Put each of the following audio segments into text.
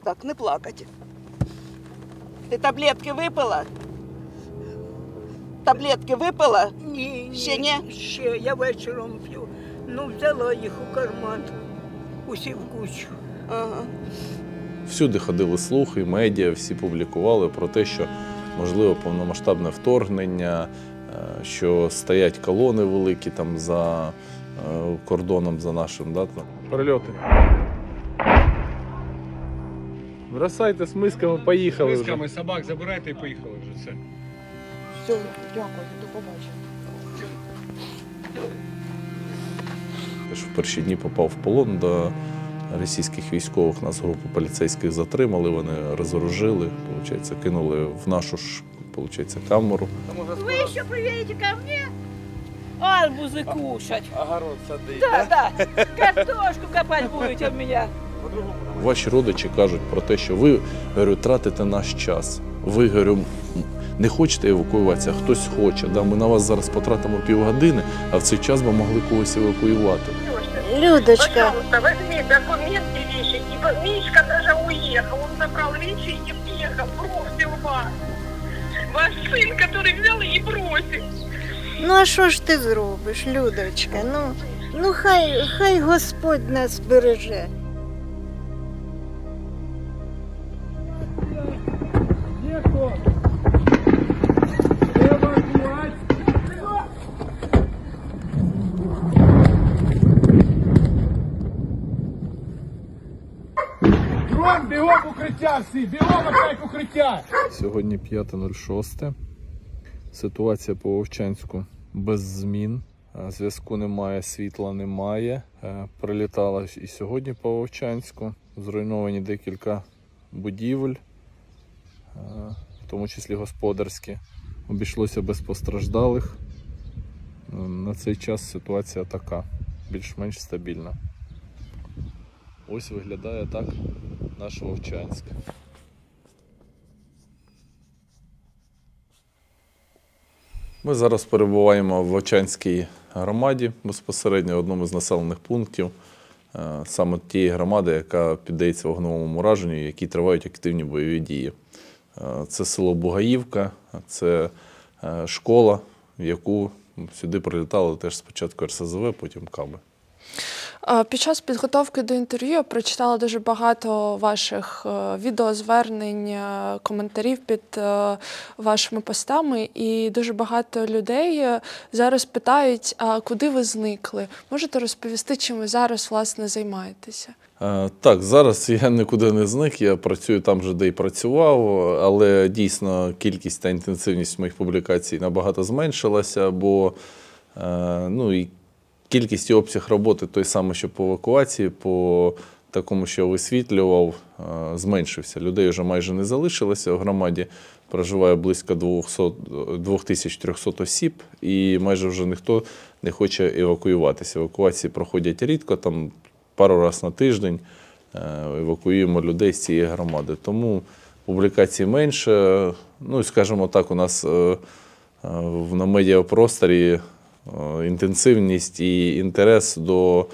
Так, не плакать. Ти таблетки випила? Таблетки випила? Ні, Ще ні? Ще, я вечором п'ю. Ну, взяла їх у карман, усі в кучу. Ага. Всюди ходили слухи, медіа, всі публікували про те, що можливо повномасштабне вторгнення, що стоять колони великі там за кордоном за нашим. Да, там. Прильоти. Бросайте з мисками, поїхали вже. Мисками собак забирайте і поїхали вже. Все. Все, дякую, до побачення. Теж в перші дні попав в полон до російських військових. Нас групу поліцейських затримали, вони розоружили, кинули в нашу ж камеру. Вы еще приедете ко мне? Арбузы кушать. Огород садить. Да. Картошку копать будете у меня. Ваші родичі кажуть про те, що ви, говорю, тратите наш час. Ви, говорю, не хочете евакуюватися, а хтось хоче. Да? Ми на вас зараз потратимо півгодини, а в цей час ви могли когось евакуювати. Людочка. Пожалуйста, возьми документы, вещи. Мишка даже уехал. Он забрал вещи и уехал. Бросил вас. Ваш сын, который взял и бросил. Ну а що ж ти зробиш, Людочка? Ну хай Господь нас береже. Бігом в укриття всі! Бігом опять в укриття! Сьогодні 5.06. Ситуація по Вовчанську без змін. Зв'язку немає, світла немає. Прилітала і сьогодні по Вовчанську. Зруйновані декілька будівель, в тому числі господарські. Обійшлося без постраждалих. На цей час ситуація така, більш-менш стабільна. Ось виглядає так наш Вовчанськ. Ми зараз перебуваємо в Вовчанській громаді, безпосередньо в одному з населених пунктів, саме тієї громади, яка піддається вогневому ураженню, в якій тривають активні бойові дії. Це село Бугаївка, це школа, в яку сюди прилітали теж спочатку РСЗВ, потім КАБи. Під час підготовки до інтерв'ю я прочитала дуже багато ваших відеозвернень, коментарів під вашими постами, і дуже багато людей зараз питають, а куди ви зникли? Можете розповісти, чим ви зараз, власне, займаєтеся? Так, зараз я нікуди не зник, я працюю там же, де й працював, але дійсно кількість та інтенсивність моїх публікацій набагато зменшилася, бо і кількість і обсяг роботи той самий, що по евакуації, по такому, що висвітлював, зменшився. Людей вже майже не залишилося в громаді, проживає близько 2300 осіб, і майже вже ніхто не хоче евакуюватися. Евакуації проходять рідко, там пару разів на тиждень евакуюємо людей з цієї громади. Тому публікацій менше. Скажімо так, у нас на медіапросторі інтенсивність і інтерес до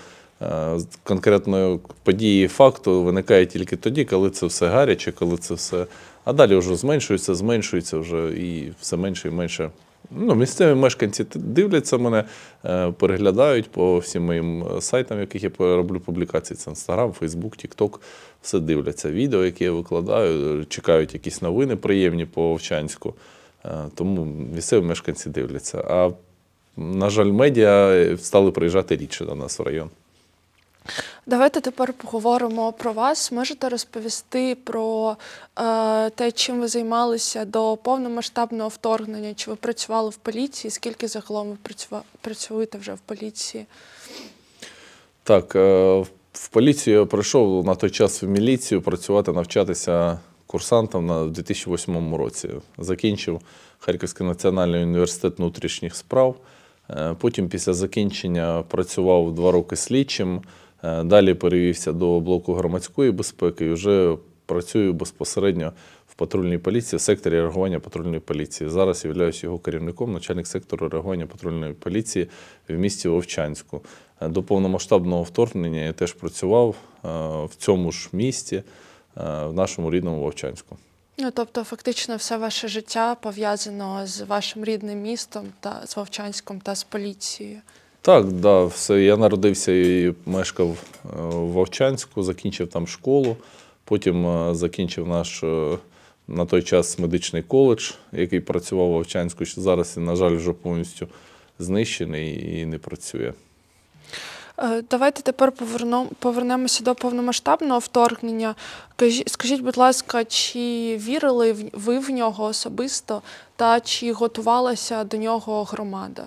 конкретної події, факту виникає тільки тоді, коли це все гаряче, коли це все... А далі вже зменшується вже і все менше і менше. Місцеві мешканці дивляться мене, переглядають по всім моїм сайтам, в яких я роблю публікації. Це Instagram, Facebook, TikTok. Все дивляться. Відео, які я викладаю, чекають якісь новини приємні по Вовчанську. Тому місцеві мешканці дивляться. А на жаль, медіа стали приїжджати рідше до нас в район. Давайте тепер поговоримо про вас. Можете розповісти про те, чим ви займалися до повномасштабного вторгнення? Чи ви працювали в поліції? Скільки загалом ви працюєте вже в поліції? Так, в поліцію я прийшов на той час в міліцію працювати, навчатися курсантом в 2008 році. Закінчив Харківський національний університет внутрішніх справ. Потім після закінчення працював 2 роки слідчим. Далі перевівся до блоку громадської безпеки і вже працюю безпосередньо в патрульній поліції, в секторі реагування патрульної поліції. Зараз являюсь його керівником, начальник сектору реагування патрульної поліції в місті Вовчанську. До повномасштабного вторгнення я теж працював в цьому ж місті, в нашому рідному Вовчанську. Ну, тобто, фактично, все ваше життя пов'язано з вашим рідним містом, та з Вовчанськом та з поліцією. Так, да, все. Я народився і мешкав в Вовчанську, закінчив там школу, потім закінчив наш на той час медичний коледж, який працював в Вовчанську. Зараз, на жаль, вже повністю знищений і не працює. Давайте тепер повернемося до повномасштабного вторгнення. Скажіть, будь ласка, чи вірили ви в нього особисто та чи готувалася до нього громада?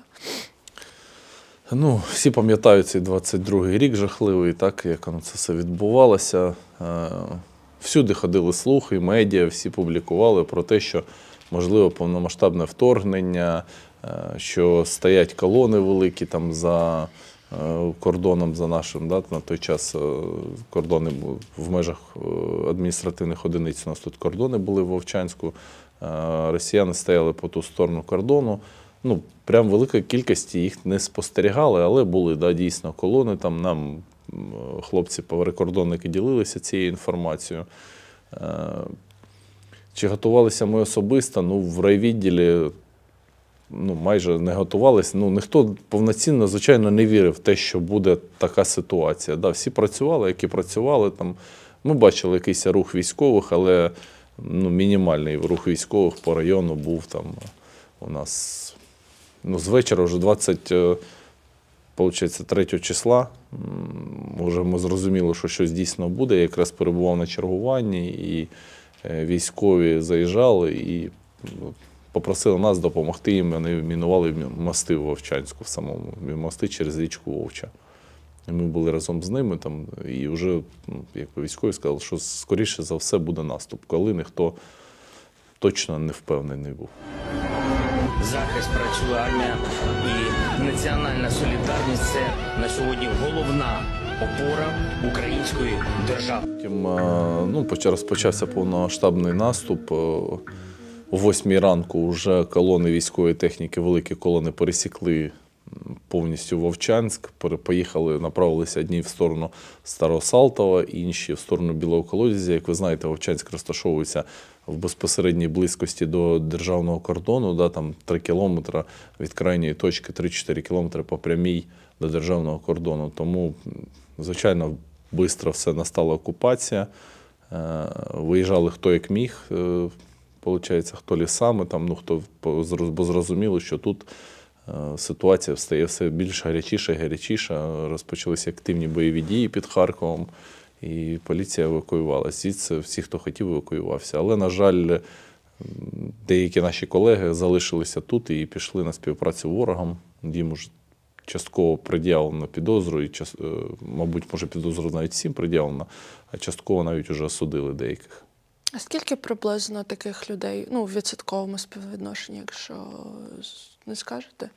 Ну, всі пам'ятають цей 22-й рік жахливий, так, як воно це все відбувалося. Всюди ходили слухи, медіа, всі публікували про те, що можливо повномасштабне вторгнення, що стоять колони великі там за кордоном за нашим, да, на той час кордони в межах адміністративних одиниць, у нас тут кордони були в Вовчанську, росіяни стояли по ту сторону кордону. Ну, прям великої кількості їх не спостерігали, але були, да, дійсно колони, там нам хлопці-прикордонники ділилися цією інформацією. Чи готувалися ми особисто? Ну, в райвідділі майже не готувалися. Ну, ніхто повноцінно, звичайно, не вірив в те, що буде така ситуація. Да, всі працювали, які працювали. Там, ми бачили якийсь рух військових, але мінімальний рух військових по району був там у нас. З вечора, вже 23 числа, вже ми зрозуміли, що щось дійсно буде. Я якраз перебував на чергуванні, і військові заїжджали і попросили нас допомогти їм. Вони мінували мости в Вовчанську, в самому мости через річку Вовча. І ми були разом з ними, там, і вже військові сказали, що скоріше за все буде наступ, коли ніхто точно не впевнений був. Захист працює армія, і національна солідарність – це на сьогодні головна опора української держави. Потім розпочався повномасштабний наступ. О 8 ранку вже колони військової техніки, великі колони пересікли повністю Вовчанськ, поїхали, направилися одні в сторону Старого Салтова, інші в сторону Білого Колодязя. Як ви знаєте, Вовчанськ розташовується в безпосередній близькості до державного кордону, да, там 3 кілометри від крайньої точки, 3-4 кілометри по прямій до державного кордону. Тому, звичайно, швидко все настала окупація. Виїжджали хто як міг, хто лісами, бо зрозуміло, що тут ситуація стає все більш гарячіша і гарячіша. Розпочалися активні бойові дії під Харковом, і поліція евакуювалася. Звідси всі, хто хотів, евакуювався. Але, на жаль, деякі наші колеги залишилися тут і пішли на співпрацю ворогам. Їм уже частково пред'явлено підозру, і, мабуть, може підозру навіть всім пред'явлено, а частково навіть вже осудили деяких. А скільки приблизно таких людей, в відсотковому співвідношенні, якщо не скажете?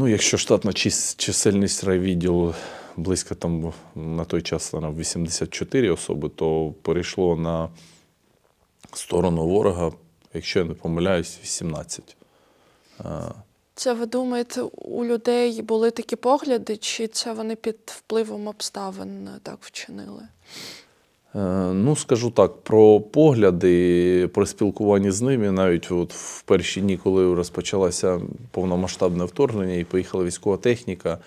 Якщо штатна чисельність райвідділу близько там на той час 84 особи, то перейшло на сторону ворога, якщо я не помиляюсь, 18. Це, ви думаєте, у людей були такі погляди, чи це вони під впливом обставин так вчинили? Скажу так, про погляди, про спілкування з ними, навіть в перші дні, коли розпочалося повномасштабне вторгнення і поїхала військова техніка,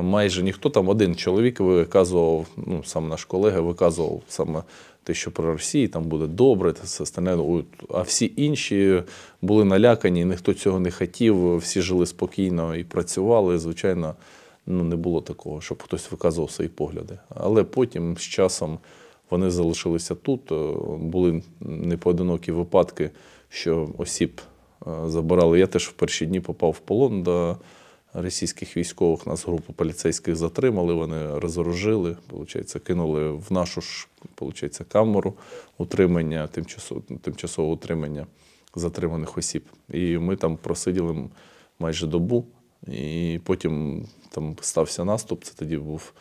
майже ніхто, там один чоловік виказував, сам наш колега виказував саме те, що про Росію там буде добре, все остальне, а всі інші були налякані, ніхто цього не хотів, всі жили спокійно і працювали, звичайно, не було такого, щоб хтось виказував свої погляди. Але потім з часом вони залишилися тут, були непоодинокі випадки, що осіб забирали. Я теж в перші дні попав в полон до російських військових, нас групу поліцейських затримали, вони розоружили, кинули в нашу ж, камеру утримання, тимчасового утримання затриманих осіб. І ми там просиділи майже добу, і потім там стався наступ, це тоді був,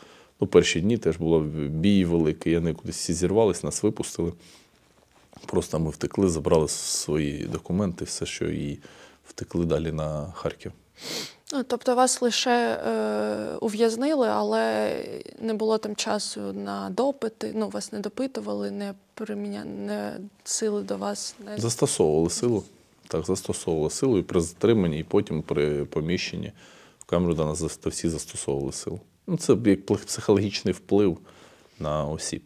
перші дні теж було бій великий, вони кудись всі зірвались, нас випустили. Просто ми втекли, забрали свої документи, все, що, і втекли далі на Харків. Тобто вас лише ув'язнили, але не було там часу на допити, вас не допитували, не сили до вас? Застосовували силу. Так, застосовували силу і при затриманні, і потім при поміщенні в камеру до нас всі застосовували силу. Це як психологічний вплив на осіб,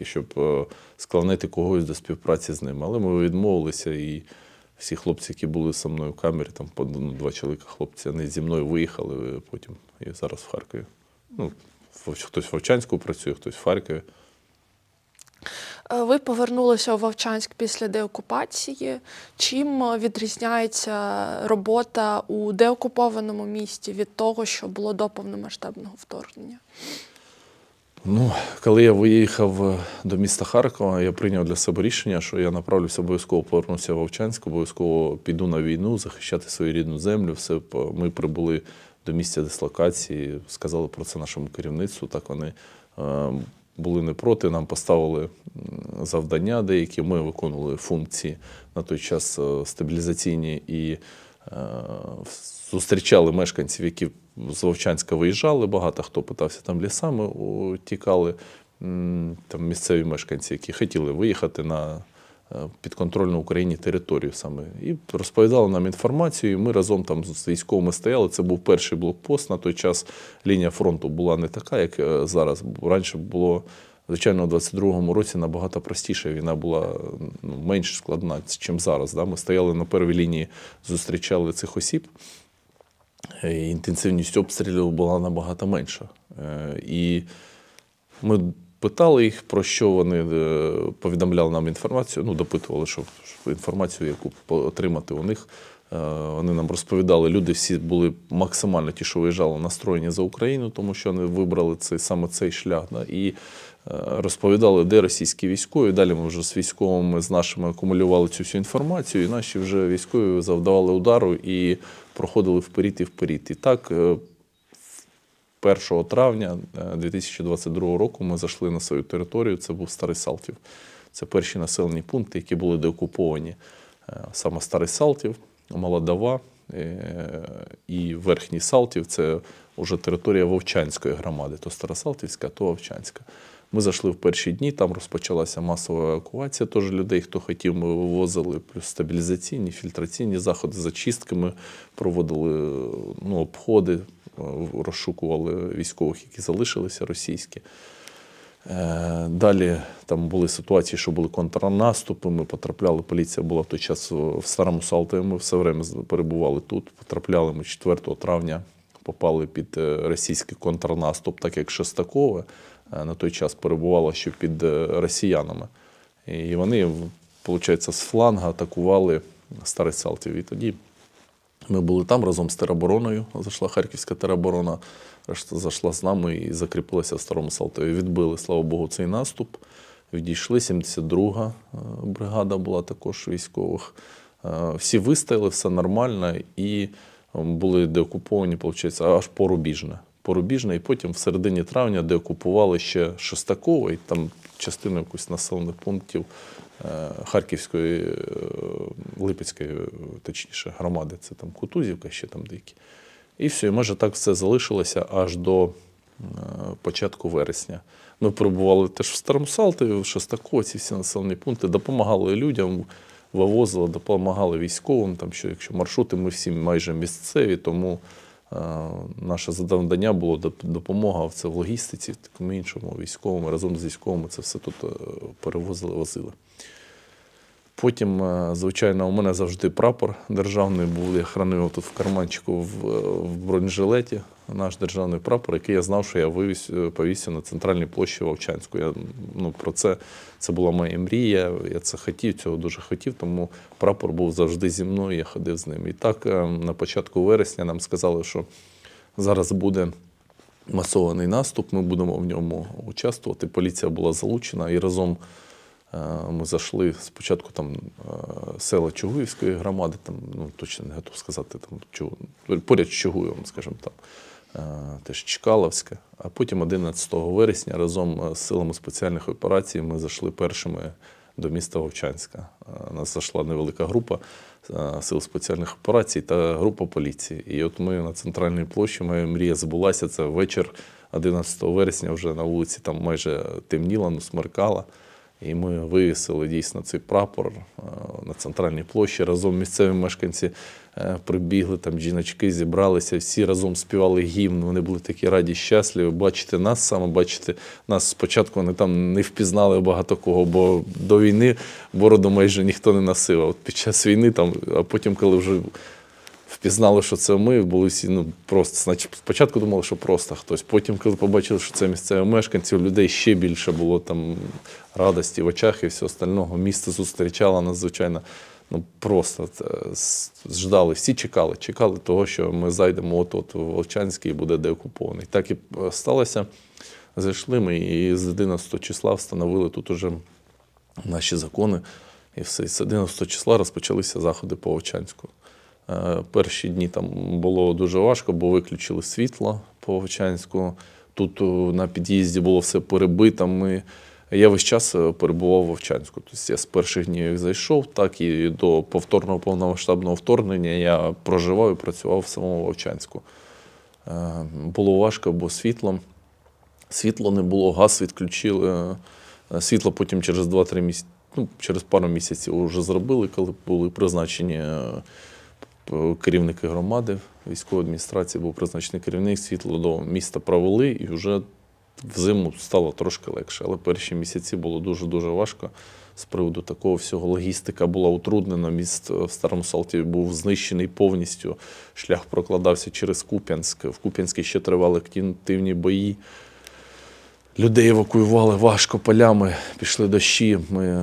щоб склонити когось до співпраці з ними. Але ми відмовилися, і всі хлопці, які були зі мною в камері, там 2 чоловіка хлопці, вони зі мною виїхали потім, і зараз в Харкові. Хтось в Вовчанську працює, хтось в Харкові. Ви повернулися у Вовчанськ після деокупації. Чим відрізняється робота у деокупованому місті від того, що було до повномасштабного вторгнення? Коли я виїхав до міста Харкова, я прийняв для себе рішення, що я направлюся, обов'язково повернуся в Вовчанськ, обов'язково піду на війну, захищати свою рідну землю. Ми прибули до місця дислокації, сказали про це нашому керівництву, так вони були не проти, нам поставили завдання деякі, ми виконували функції на той час стабілізаційні і зустрічали мешканців, які з Вовчанська виїжджали, багато хто питався, там лісами утікали, там місцеві мешканці, які хотіли виїхати на підконтрольну Україні територію саме. І розповідали нам інформацію, і ми разом там з військовими стояли. Це був перший блокпост. На той час лінія фронту була не така, як зараз. Раніше було, звичайно, у 22-му році набагато простіше. Війна була менш складна, ніж зараз. Ми стояли на первій лінії, зустрічали цих осіб. І інтенсивність обстрілів була набагато менша. І ми питали їх, про що вони повідомляли нам інформацію, допитували, щоб інформацію, яку отримати у них. Вони нам розповідали, люди всі були максимально, ті, що виїжджали, настроєні за Україну, тому що вони вибрали саме цей шлях. І розповідали, де російські військові. Далі ми вже з військовими, з нашими акумулювали цю всю інформацію, і наші вже військові завдавали удару і проходили вперед і вперед. І так, 1 травня 2022 року ми зайшли на свою територію, це був Старий Салтів. Це перші населені пункти, які були деокуповані. Саме Старий Салтів, Молодова і Верхній Салтів – це вже територія Вовчанської громади. То Старосалтівська, то Вовчанська. Ми зайшли в перші дні, там розпочалася масова евакуація теж людей, хто хотів, ми вивозили, плюс стабілізаційні, фільтраційні заходи, зачистки ми проводили, обходи, розшукували військових, які залишилися російські. Далі там були ситуації, що були контрнаступи, ми потрапляли, поліція була в той час в Старому Салтові, ми все время перебували тут, потрапляли ми 4 травня, попали під російський контрнаступ, так як Шестакове на той час перебувало ще під росіянами. І вони, виходить, з фланга атакували Старий Салтів. І тоді ми були там разом з теробороною, зайшла Харківська тероборона, зайшла з нами і закріпилася в Старому Салтові. Відбили, слава Богу, цей наступ. Відійшли, 72-га бригада була також військових. Всі вистояли, все нормально, і були деокуповані, виходить, аж Порубіжне, і потім в середині травня деокупували ще Шестакове, і там частину якусь населених пунктів Харківської, Липецької, точніше, громади. Це там Кутузівка, ще там деякі. І все, і майже так все залишилося аж до початку вересня. Ми перебували теж в Старому Салтові, в Шестакові, ці всі населені пункти, допомагали людям, вивозили, допомагали військовим, там, що якщо маршрути, ми всі майже місцеві, тому наше завдання було допомога в логістиці, такому іншому, військовому, разом з військовими це все тут перевозили, возили. Потім, звичайно, у мене завжди прапор державний був, я хранив його тут в карманчику в бронежилеті, наш державний прапор, який я знав, що я повісив на центральній площі Вовчанську. Про це була моя мрія, я це хотів, цього дуже хотів, тому прапор був завжди зі мною, я ходив з ним. І так, на початку вересня нам сказали, що зараз буде масований наступ, ми будемо в ньому участвувати, поліція була залучена, і разом ми зайшли спочатку там села Чугуївської громади, там, точно не готов сказати, там, поряд з Чугуєвом, скажімо так, теж Чкаловська. А потім 11 вересня разом з силами спеціальних операцій ми зайшли першими до міста Вовчанська. Нас зайшла невелика група сил спеціальних операцій та група поліції. І от ми на центральній площі, моя мрія збулася, це вечір 11 вересня, вже на вулиці там майже темніло, ну смеркало. І ми вивісили дійсно цей прапор на центральній площі. Разом місцеві мешканці прибігли, там жіночки зібралися, всі разом співали гімн. Вони були такі раді, щасливі. Бачити нас саме, бачити нас спочатку вони там не впізнали багато кого, бо до війни бороду майже ніхто не носив. А от під час війни, там, а потім, коли вже впізнали, що це ми, були всі, ну, просто, значить, спочатку думали, що просто хтось. Потім, коли побачили, що це місцеві мешканці, у людей ще більше було там радості в очах і все остального. Місто зустрічало нас, звичайно, ну, просто ждали, всі чекали того, що ми зайдемо от-от в Вовчанський і буде деокупований. Так і сталося. Зайшли ми і з 11 числа встановили тут уже наші закони. І все. З 11 числа розпочалися заходи по Вовчанську. Перші дні там було дуже важко, бо виключили світло по Вовчанську. Тут на під'їзді було все перебито. Я весь час перебував в Вовчанську. Тобто я з перших днів як зайшов, так і до повторного повномасштабного вторгнення я проживав і працював в самому Вовчанську. Було важко, бо світло не було, газ відключили. Світло потім через 2-3 місяці, ну, через пару місяців вже зробили, коли були призначені керівники громади, військової адміністрації був призначений керівник, світло до міста провели і вже взиму стало трошки легше. Але перші місяці було дуже-дуже важко з приводу такого всього. Логістика була утруднена, міст в Старому Салтові був знищений повністю, шлях прокладався через Куп'янськ. В Куп'янську ще тривали активні бої. Людей евакуювали важко полями, пішли дощі,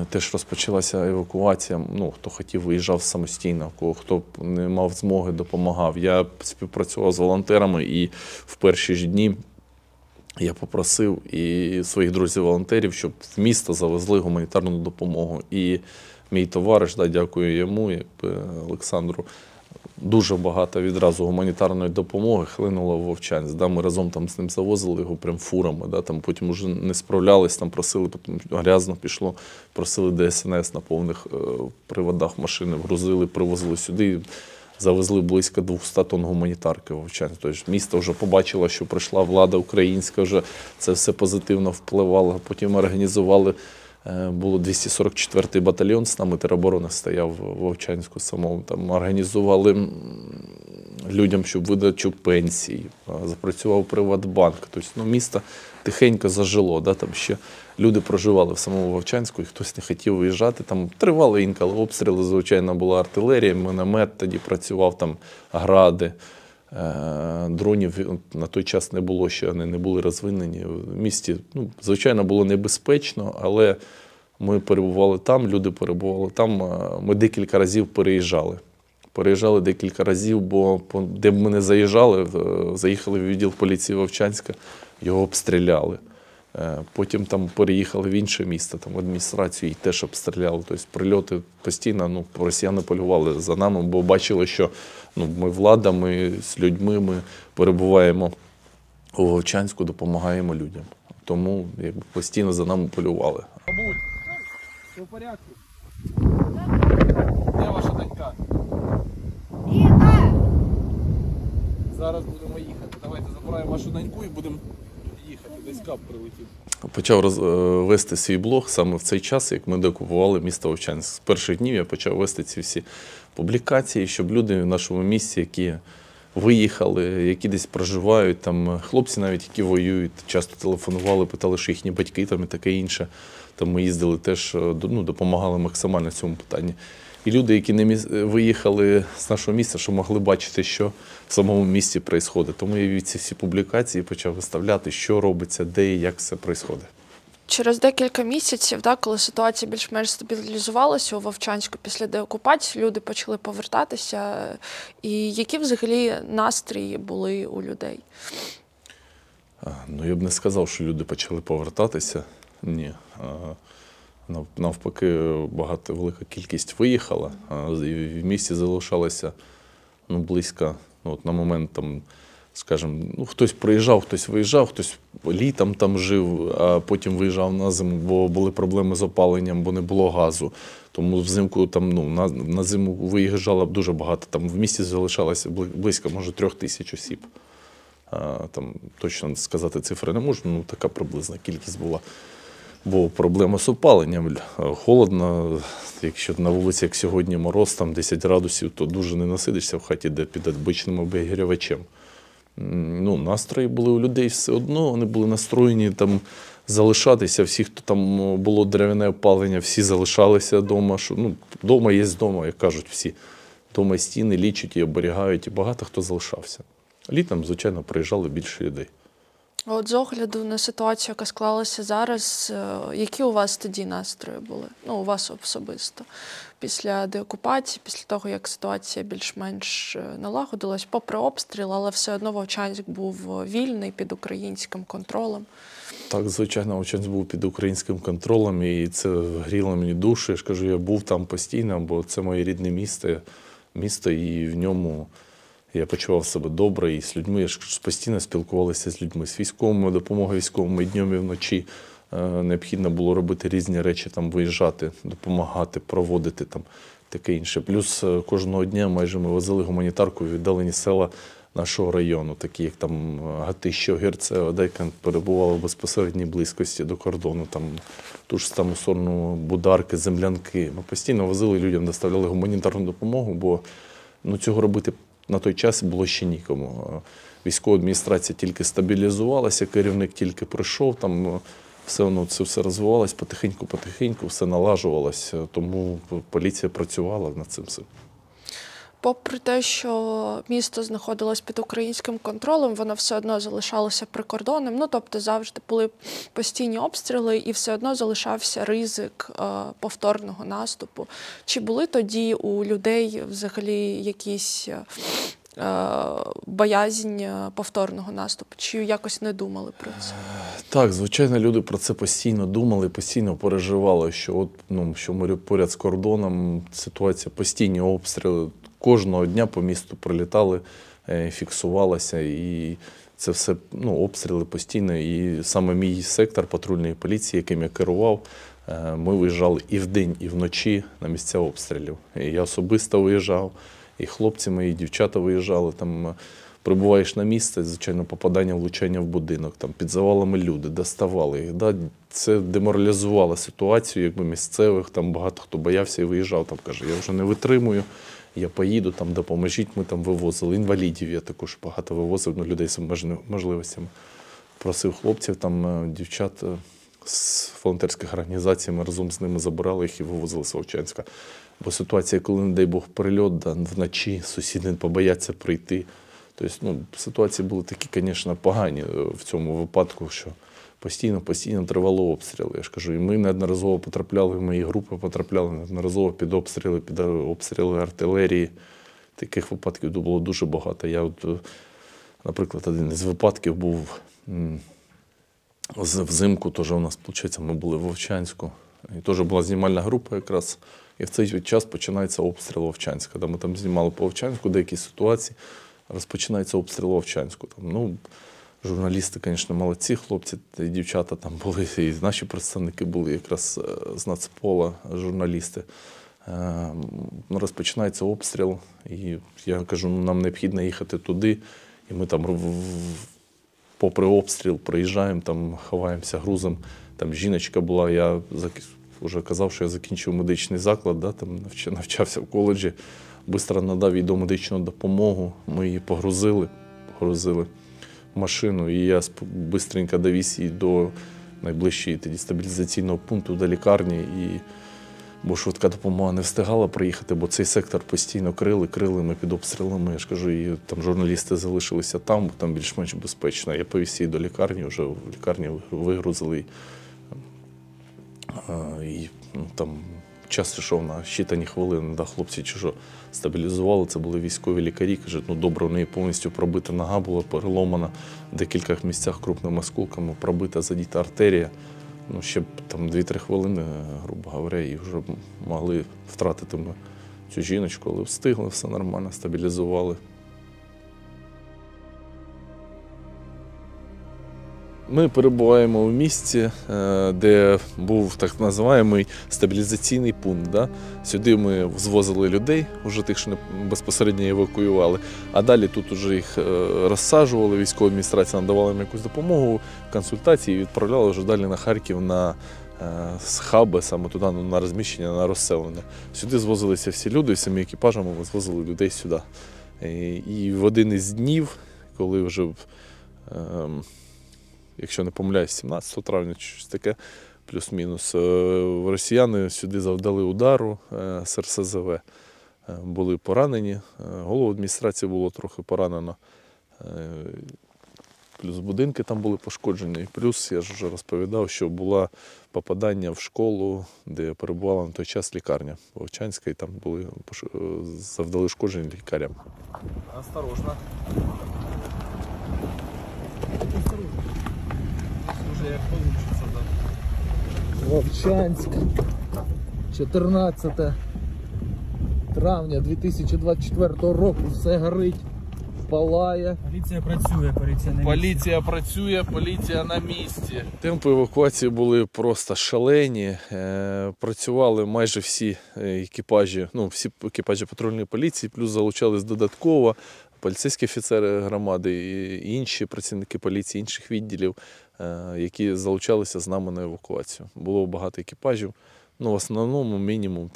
теж розпочалася евакуація. Ну, хто хотів, виїжджав самостійно, хто не мав змоги, допомагав. Я співпрацював з волонтерами і в перші ж дні я попросив і своїх друзів-волонтерів, щоб в місто завезли гуманітарну допомогу. І мій товариш, дякую йому, Олександру, дуже багато відразу гуманітарної допомоги хлинуло в Вовчанськ. Ми разом там з ним завозили його прям фурами. Там потім вже не справлялись, там просили, потім грязно пішло, просили ДСНС на повних приводах машини, вгрузили, привозили сюди. Завезли близько 200 тонн гуманітарки в Вовчанськ. Тобто місто вже побачило, що прийшла влада українська, вже це все позитивно впливало. Потім організували, було 244-й батальйон з нами, тероборони стояв в Вовчанську самому. Там організували людям, щоб видачу пенсій, запрацював Приватбанк. Тобто, місто тихенько зажило. Там ще люди проживали в самому Вовчанську, і хтось не хотів виїжджати. Там тривали інколи обстріли, звичайно, була артилерія, міномет тоді працював, там гради. Дронів на той час не було, ще вони не були розвинені. В місті, звичайно, було небезпечно, але ми перебували там, люди перебували там. Ми декілька разів переїжджали. Переїжджали декілька разів, бо де б ми не заїжджали, заїхали в відділ поліції Вовчанська, його обстріляли. Потім там переїхали в інше місто, там в адміністрацію, і теж обстріляли. Тобто прильоти постійно, росіяни полювали за нами, бо бачили, що ми влада, ми з людьми, ми перебуваємо у Вовчанську, допомагаємо людям. Тому постійно за нами полювали. Бабуль, все в порядку? Де ваша донька? Зараз будемо їхати. Давайте забираємо вашу доньку і будемо їхати. Десь кап прилетів. Почав вести свій блог саме в цей час, як ми деокупували місто Вовчанськ. З перших днів я почав вести ці всі публікації, щоб люди в нашому місті, які виїхали, які десь проживають, там хлопці навіть, які воюють, часто телефонували, питали, що їхні батьки там і таке інше. Там ми їздили теж, допомагали максимально в цьому питанні. І люди, які не виїхали з нашого міста, що могли бачити, що в самому місті відбувається. Тому я ці всі публікації почав виставляти, що робиться, де і як все відбувається. Через декілька місяців, коли ситуація більш-менш стабілізувалася у Вовчанську після деокупації, люди почали повертатися. І які взагалі настрої були у людей? Я б не сказав, що люди почали повертатися. Ні. Навпаки, велика кількість виїхала, і в місті залишалося близько, на момент скажімо, ну, хтось приїжджав, хтось виїжджав, хтось літом там жив, а потім виїжджав на зиму, бо були проблеми з опаленням, бо не було газу. Тому взимку там, ну, на зиму виїжджало дуже багато. Там в місті залишалося близько, може, 3000 осіб. Там точно сказати цифри не можу, ну така приблизна кількість була. Бо проблема з опаленням. Холодно, якщо на вулиці, як сьогодні, мороз, там 10 градусів, то дуже не насидишся в хаті, де під обичним обігрівачем. Ну, настрої були у людей все одно, вони були настроєні там залишатися. Всі, хто там було дерев'яне опалення, всі залишалися вдома. Ну, вдома є вдома, як кажуть всі. Вдома стіни лічать і оберігають, і багато хто залишався. Літом, звичайно, приїжджали більше людей. От з огляду на ситуацію, яка склалася зараз, які у вас тоді настрої були? Ну, у вас особисто. Після деокупації, після того, як ситуація більш-менш налагодилась, попри обстріл, але все одно Вовчанськ був вільний, під українським контролем. Так, звичайно, Вовчанськ був під українським контролем, і це гріло мені душу. Я ж кажу, я був там постійно, бо це моє рідне місто, і в ньому я почував себе добре, і з людьми, я ж постійно спілкувалися з людьми, з військовими, допомогою військовим і днем, і вночі. Необхідно було робити різні речі, там, виїжджати, допомагати, проводити, там, таке інше. Плюс кожного дня майже ми возили гуманітарку в віддалені села нашого району, такі як там Гатище, Огірце, Одейка, перебували в безпосередній близькості до кордону, там ту ж саму сторону Бударки, Землянки. Ми постійно возили людям, доставляли гуманітарну допомогу, бо ну, цього робити на той час було ще нікому. Військова адміністрація тільки стабілізувалася, керівник тільки прийшов, там все одно це все розвивалось потихеньку, все налажувалося, тому поліція працювала над цим всім. Попри те, що місто знаходилось під українським контролем, воно все одно залишалося прикордонним, ну, тобто завжди були постійні обстріли і все одно залишався ризик повторного наступу. Чи були тоді у людей взагалі якісь боязнь повторного наступу? Чи якось не думали про це? Так, звичайно, люди про це постійно думали, постійно переживали, що от, ну, що ми поряд з кордоном, ситуація, постійні обстріли. Кожного дня по місту прилітали, фіксувалося, і це все, ну, обстріли постійно. І саме мій сектор патрульної поліції, яким я керував, ми виїжджали і вдень, і вночі на місця обстрілів. І я особисто виїжджав, і хлопці мої, і дівчата виїжджали. Там прибуваєш на місце, звичайно, попадання, влучання в будинок, там під завалами люди, доставали їх. Да? Це деморалізувало ситуацію, якби місцевих, там багато хто боявся і виїжджав, там каже, я вже не витримую. Я поїду, там, допоможіть, ми там вивозили. Інвалідів я також багато вивозив, ну, людей з можливостями. Просив хлопців, там, дівчат з волонтерських організацій, ми разом з ними забирали їх і вивозили з Вовчанська. Бо ситуація, коли, не дай Бог, прильот, да, вночі сусіди побояться прийти. Тобто, ну, ситуації були такі, звісно, погані в цьому випадку, що постійно тривали обстріли. Я ж кажу, і ми неодноразово потрапляли, мої групи потрапляли неодноразово під обстріли артилерії. Таких випадків було дуже багато. Я, от, наприклад, один із випадків був взимку, теж у нас, виходить, ми були в Вовчанську. І теж була знімальна група якраз. І в цей час починається обстріл Вовчанська. Ми там знімали по Вовчанську деякі ситуації, розпочинається обстріл Вовчанську. Там, ну, журналісти, звісно, молодці, хлопці і дівчата там були, і наші представники були якраз з Нацпола, журналісти. Розпочинається обстріл, і я кажу, нам необхідно їхати туди, і ми там попри обстріл приїжджаємо, там ховаємося грузом. Там жіночка була, я вже казав, що я закінчив медичний заклад, да, там навчався в коледжі, швидко надав їй домедичну допомогу, ми її погрузили в машину, і я швидко довіз її до найближчого стабілізаційного пункту, до лікарні, бо швидка допомога не встигала приїхати, бо цей сектор постійно крили ми під обстрілами, я ж кажу, і там журналісти залишилися там більш-менш безпечно. Я повіз її до лікарні, вже в лікарні вигрузили. І ну, там час йшов на щитані хвилини, да, хлопці чужо стабілізували, це були військові лікарі, кажуть, ну добре, у неї повністю пробита нога була, переломана, в декількох місцях крупними осколками, пробита, задіта артерія. Ну, ще б там 2-3 хвилини, грубо говоря, і вже могли втратити ми цю жіночку, але встигли, все нормально, стабілізували. Ми перебуваємо в місті, де був так званий стабілізаційний пункт. Да? Сюди ми звозили людей, вже тих, що безпосередньо евакуювали, а далі тут вже їх розсаджували, військова адміністрація надавала їм якусь допомогу, консультації і відправляла вже далі на Харків на хаби, саме туди, на розміщення, на розселення. Сюди звозилися всі люди, всіми екіпажами ми звозили людей сюди. І в один із днів, коли вже, якщо не помиляюсь, 17 травня, чи щось таке, плюс-мінус, росіяни сюди завдали удару з РСЗВ. Були поранені, голову адміністрації було трохи поранено, плюс будинки там були пошкоджені, плюс, я ж вже розповідав, що було попадання в школу, де перебувала на той час лікарня Вовчанська, і там були, завдали шкоджені лікарям. Осторожно. Уже як получится, да. Вовчанськ. 14 травня 2024 року. Все горить, палає. Поліція працює, поліція на місці. Поліція працює, поліція на місці. Темпи евакуації були просто шалені. Працювали майже всі екіпажі, всі екіпажі патрульної поліції, плюс залучались додатково поліцейські офіцери громади і інші працівники поліції, інших відділів, які залучалися з нами на евакуацію. Було багато екіпажів, в основному мінімум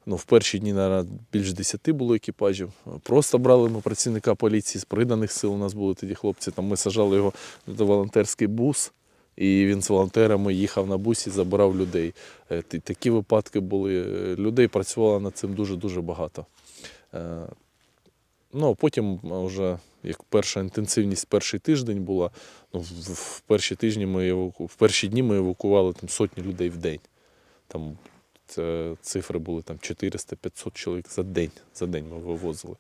в перші дні, мабуть, більше 10 було екіпажів. Просто брали ми працівника поліції з приданих сил, у нас були тоді хлопці, ми саджали його на волонтерський бус, і він з волонтерами їхав на бусі, забирав людей. Такі випадки були. Людей працювало над цим дуже-дуже багато. Потім вже, як перша інтенсивність, перший тиждень була, в перші дні ми евакували сотні людей в день. Там цифри були 400-500 чоловік за день ми вивозили.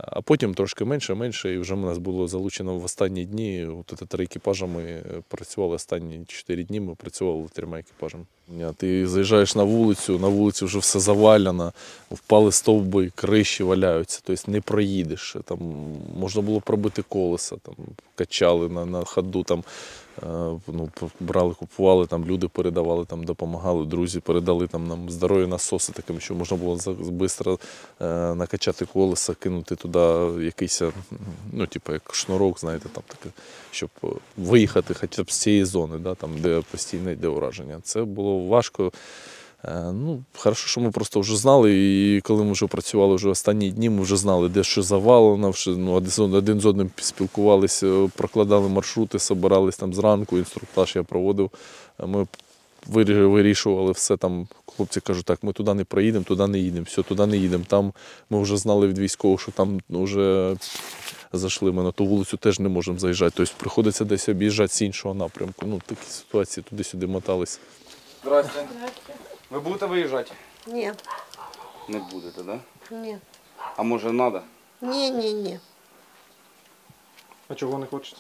А потім трошки менше, і вже нас було залучено в останні дні. 3 екіпажі ми працювали, останні 4 дні ми працювали 3 екіпажами. Ти заїжджаєш на вулиці вже все завалено, впали стовби, криші валяються, тобто не проїдеш. Там можна було пробити колеса, качали на ходу, брали, купували, люди передавали, допомагали, друзі передали нам здорові насоси, таким, що можна було швидко накачати колеса, кинути туди якийсь, як шнурок, знаєте, щоб виїхати хоча б з цієї зони, де постійне йде ураження. Це було важко. Хорошо, що ми просто вже знали, і коли ми вже працювали вже останні дні, ми вже знали, де що завалено, один з одним спілкувалися, прокладали маршрути, збирались зранку, інструктаж я проводив. Ми вирішували все, хлопці кажуть, так, ми туди не проїдемо, туди не їдемо, все, туди не їдемо. Там ми вже знали від військових, що там вже зайшли, ми на ту вулицю теж не можемо заїжджати, тобто приходиться десь об'їжджати з іншого напрямку. Такі ситуації, туди-сюди мотались. Здравствуйте. Ви будете виїжджати? Ні. Не будете, так? Да? Ні. А може треба? Ні. А чого не хочете?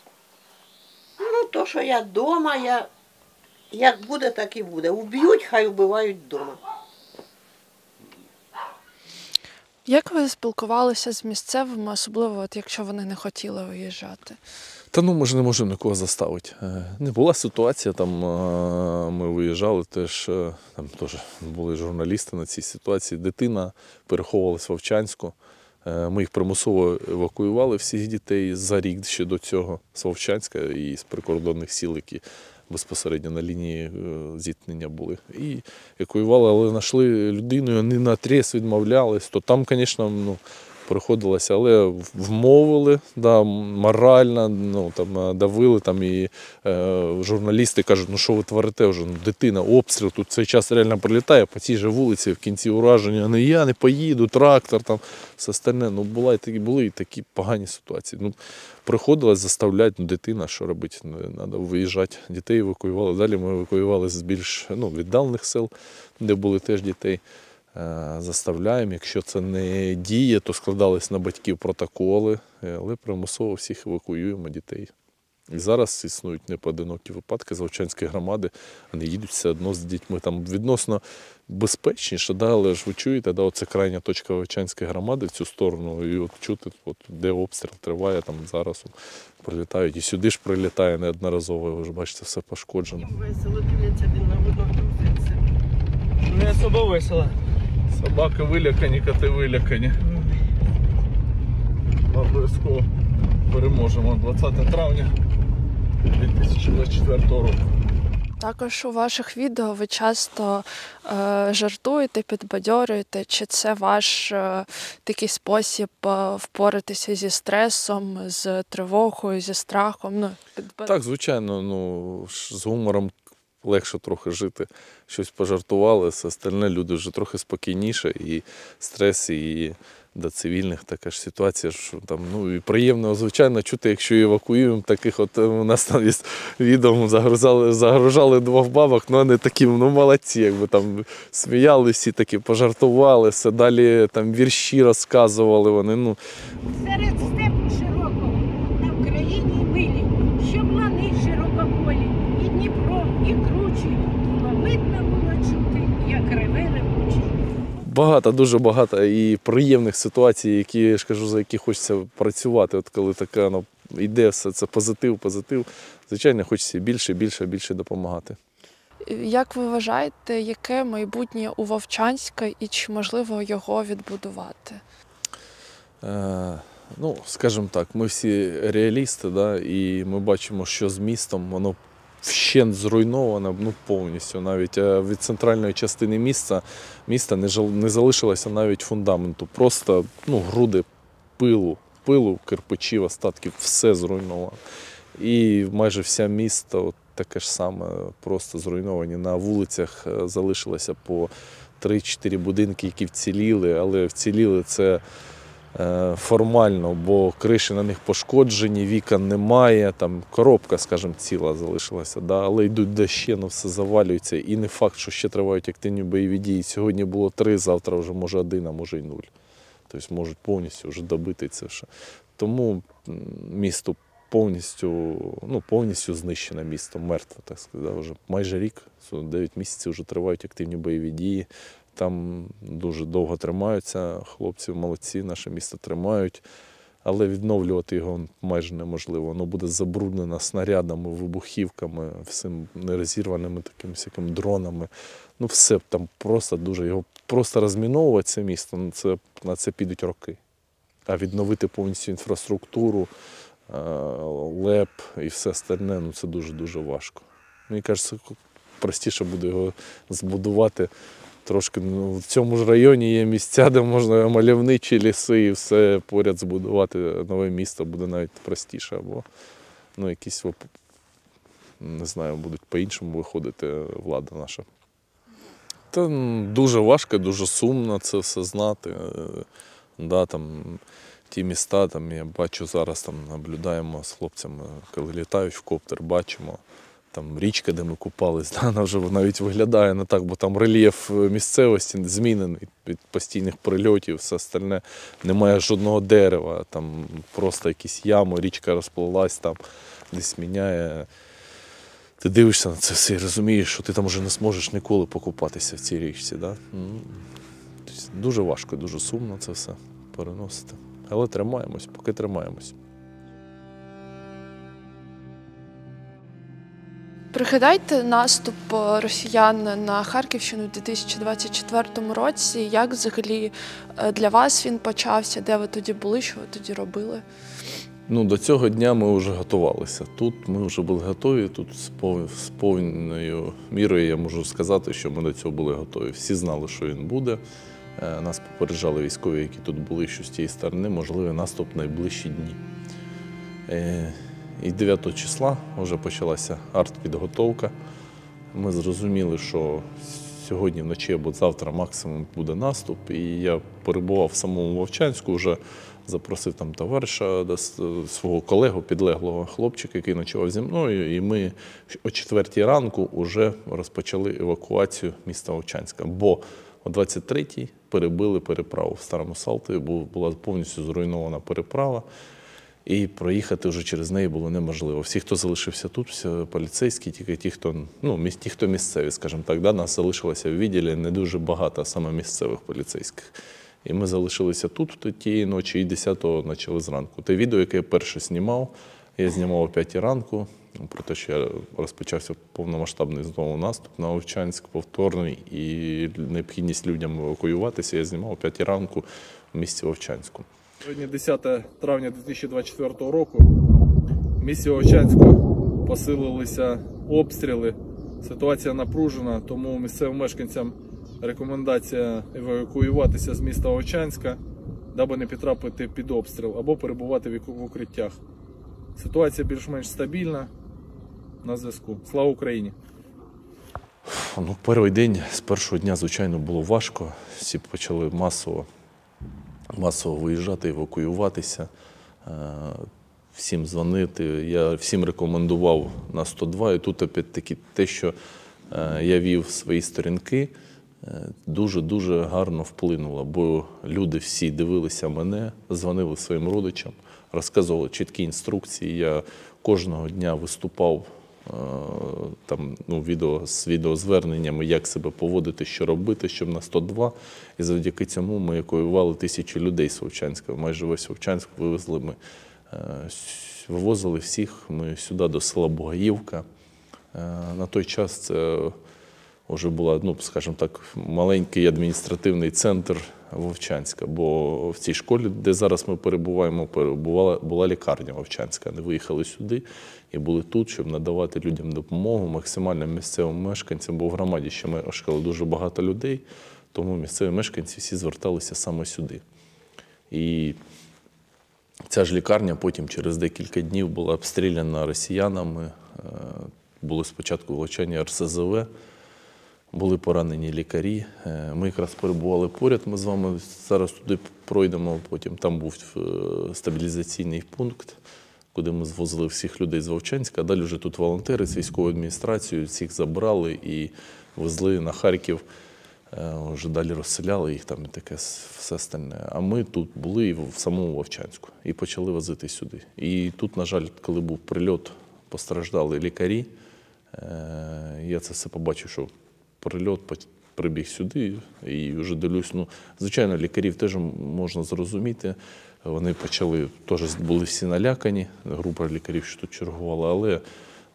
То, що я вдома, як буде, так і буде. Уб'ють, хай вбивають вдома. Як ви спілкувалися з місцевими, особливо якщо вони не хотіли виїжджати? Ми ж не можемо нікого заставити. Не була ситуація, ми виїжджали, теж були журналісти на цій ситуації. Дитина переховувалась в Вовчанську. Ми їх примусово евакуювали, всіх дітей, за рік ще до цього з Вовчанська і з прикордонних сіл, які безпосередньо на лінії зіткнення були. І евакуювали, але знайшли людину, вони наотрез відмовлялись. То там, звісно, приходилося, але вмовили, морально, давили, і журналісти кажуть, що ви творите вже, дитина, обстріл, тут цей час реально прилітає по цій же вулиці, в кінці ураження, я не поїду, трактор, все остальне. Були і такі погані ситуації. Приходилось заставляти, дитина, що робити, треба виїжджати. Дітей евакуювали, далі ми евакуювали з більш віддалених сел, де були теж дітей. Заставляємо, якщо це не діє, то складались на батьків протоколи, але примусово всіх евакуюємо дітей. І зараз існують непоодинокі випадки з Вовчанської громади, вони їдуть все одно з дітьми. Там відносно безпечніше, да, але ж ви чуєте, да, оце крайня точка Вовчанської громади в цю сторону, і от чути, от, де обстріл триває, там зараз от, прилітають. І сюди ж прилітає неодноразово, ви ж бачите, все пошкоджено. Весело дивляться один на одного грузиться. Не особо весело. Собаки вилякані, коти вилякані. Обов'язково переможемо 20 травня 2024 року. Також у ваших відео ви часто жартуєте, підбадьорюєте. Чи це ваш такий спосіб впоратися зі стресом, з тривогою, зі страхом? Ну, Так, звичайно, ну, з гумором легше трохи жити. Щось пожартували, все остальне люди вже трохи спокійніше, і стрес, і до цивільних така ж ситуація, що там, ну, і приємно, звичайно, чути, якщо евакуюємо таких, от у нас там є відео, загружали 2 бабок, ну, вони такі, ну, молодці, якби там сміяли всі, такі пожартували, все далі там вірші розказували вони, ну. Серед степу широкого на Україні милі, щоб лани широкополі, і Дніпро, і кручі, було видно було чути, як реве ревучий. Багато, дуже багато і приємних ситуацій, які, я ж кажу, за які хочеться працювати. От коли така, ну, йде все це позитив, звичайно, хочеться більше допомагати. Як ви вважаєте, яке майбутнє у Вовчанська і чи можливо його відбудувати? Ну, скажімо так, ми всі реалісти, да, і ми бачимо, що з містом воно вщент зруйновано, ну, повністю. Навіть від центральної частини міста не залишилося навіть фундаменту. Просто, ну, груди пилу, кирпичів, остатків, все зруйновано. І майже вся місто от таке ж саме, просто зруйновані. На вулицях залишилося по 3-4 будинки, які вціліли, але вціліли це формально, бо криші на них пошкоджені, вікон немає, там коробка, скажімо, ціла залишилася, да? Але йдуть дощі, ну, все завалюється. І не факт, що ще тривають активні бойові дії. Сьогодні було 3, завтра вже може 1, а може й 0. Тобто можуть повністю вже добити це все. Тому місто повністю знищене місто, мертве, так сказати, вже майже рік, 9 місяців вже тривають активні бойові дії. Там дуже довго тримаються, хлопці молодці, наше місто тримають, але відновлювати його майже неможливо. Воно буде забруднено снарядами, вибухівками, всім нерозірваними такими всякими дронами. Ну все, там просто дуже, його просто розміновувати це місто, на це підуть роки. А відновити повністю інфраструктуру, ЛЕП і все остальне, ну це дуже-дуже важко. Мені кажеться, простіше буде його збудувати. Трошки, ну, в цьому ж районі є місця, де можна мальовничі ліси і все поряд збудувати нове місто буде навіть простіше. Або, ну, якісь, не знаю, будуть по-іншому виходити влада наша. Та дуже важко, дуже сумно це все знати. Да, там, ті міста, там, я бачу зараз, там, наблюдаємо з хлопцями, коли літають в коптер, бачимо. Там річка, де ми купались, да, вона вже навіть виглядає не так, бо там рельєф місцевості змінений від постійних прильотів, все остальне. Немає жодного дерева, там просто якісь ями, річка розпливлась, там десь міняє. Ти дивишся на це все і розумієш, що ти там вже не зможеш ніколи покупатися в цій річці. Да? Дуже важко, дуже сумно це все переносити. Але тримаємось, поки тримаємось. Пригадайте наступ росіян на Харківщину у 2024 році. Як взагалі для вас він почався? Де ви тоді були? Що ви тоді робили? Ну, до цього дня ми вже готувалися. Тут ми вже були готові, тут з повною мірою я можу сказати, що ми до цього були готові. Всі знали, що він буде. Нас попереджали військові, які тут були, що з тієї сторони можливий наступ в найближчі дні. І 9 числа вже почалася артпідготовка. Ми зрозуміли, що сьогодні вночі або завтра максимум буде наступ. І я перебував в самому Вовчанську, вже запросив там товариша, свого колегу, підлеглого хлопчика, який ночував зі мною. І ми о 4 ранку вже розпочали евакуацію міста Вовчанська. Бо о 23-й перебили переправу в Старому Салтові, була повністю зруйнована переправа. І проїхати вже через неї було неможливо. Всі, хто залишився тут, всі поліцейські, тільки ті, хто місцеві, скажімо так. Да? Нас залишилося в відділі не дуже багато, саме місцевих поліцейських. І ми залишилися тут тієї ночі, і 10-го почали зранку. Те відео, яке я перше знімав, я знімав о 5-й ранку, про те, що розпочався повномасштабний знову наступ на Вовчанськ, повторний, і необхідність людям евакуюватися, я знімав о 5-й ранку в місті Вовчанську. Сьогодні 10 травня 2024 року. В місті Вовчанську посилилися обстріли. Ситуація напружена, тому місцевим мешканцям рекомендація евакуюватися з міста Вовчанська, даби не потрапити під обстріл або перебувати в укриттях. Ситуація більш-менш стабільна. На зв'язку. Слава Україні! Перший день, з першого дня, звичайно, було важко. Всі почали масово виїжджати, евакуюватися, всім дзвонити. Я всім рекомендував на 102. І тут, опять-таки, те, що я вів свої сторінки, дуже-дуже гарно вплинуло. Бо люди всі дивилися мене, дзвонили своїм родичам, розказували чіткі інструкції. Я кожного дня виступав з відеозверненнями, як себе поводити, що робити, щоб на 102. І завдяки цьому ми евакуювали 1000 людей з Вовчанська. Майже весь Вовчанськ вивезли ми. Вивозили всіх ми сюди, до села Бугаївка. На той час це вже була, скажімо так, маленький адміністративний центр Вовчанська, бо в цій школі, де зараз ми перебуваємо, була лікарня Вовчанська. Вони виїхали сюди і були тут, щоб надавати людям допомогу, максимально місцевим мешканцям, бо в громаді ще мешкало дуже багато людей, тому місцеві мешканці всі зверталися саме сюди. І ця ж лікарня потім через декілька днів була обстріляна росіянами, було спочатку влучання РСЗВ, були поранені лікарі. Ми якраз перебували поряд, ми з вами зараз туди пройдемо, потім там був стабілізаційний пункт, куди ми звозили всіх людей з Вовчанська, а далі вже тут волонтери з військовою адміністрацією всіх забрали і везли на Харків, вже далі розселяли їх там і таке все остальне. А ми тут були в самому Вовчанську і почали возити сюди. І тут, на жаль, коли був прильот, постраждали лікарі. Я це все побачив, що прильот прибіг сюди і вже дивлюсь, звичайно, лікарів теж можна зрозуміти. Вони почали, теж були всі налякані, група лікарів, що тут чергувала, але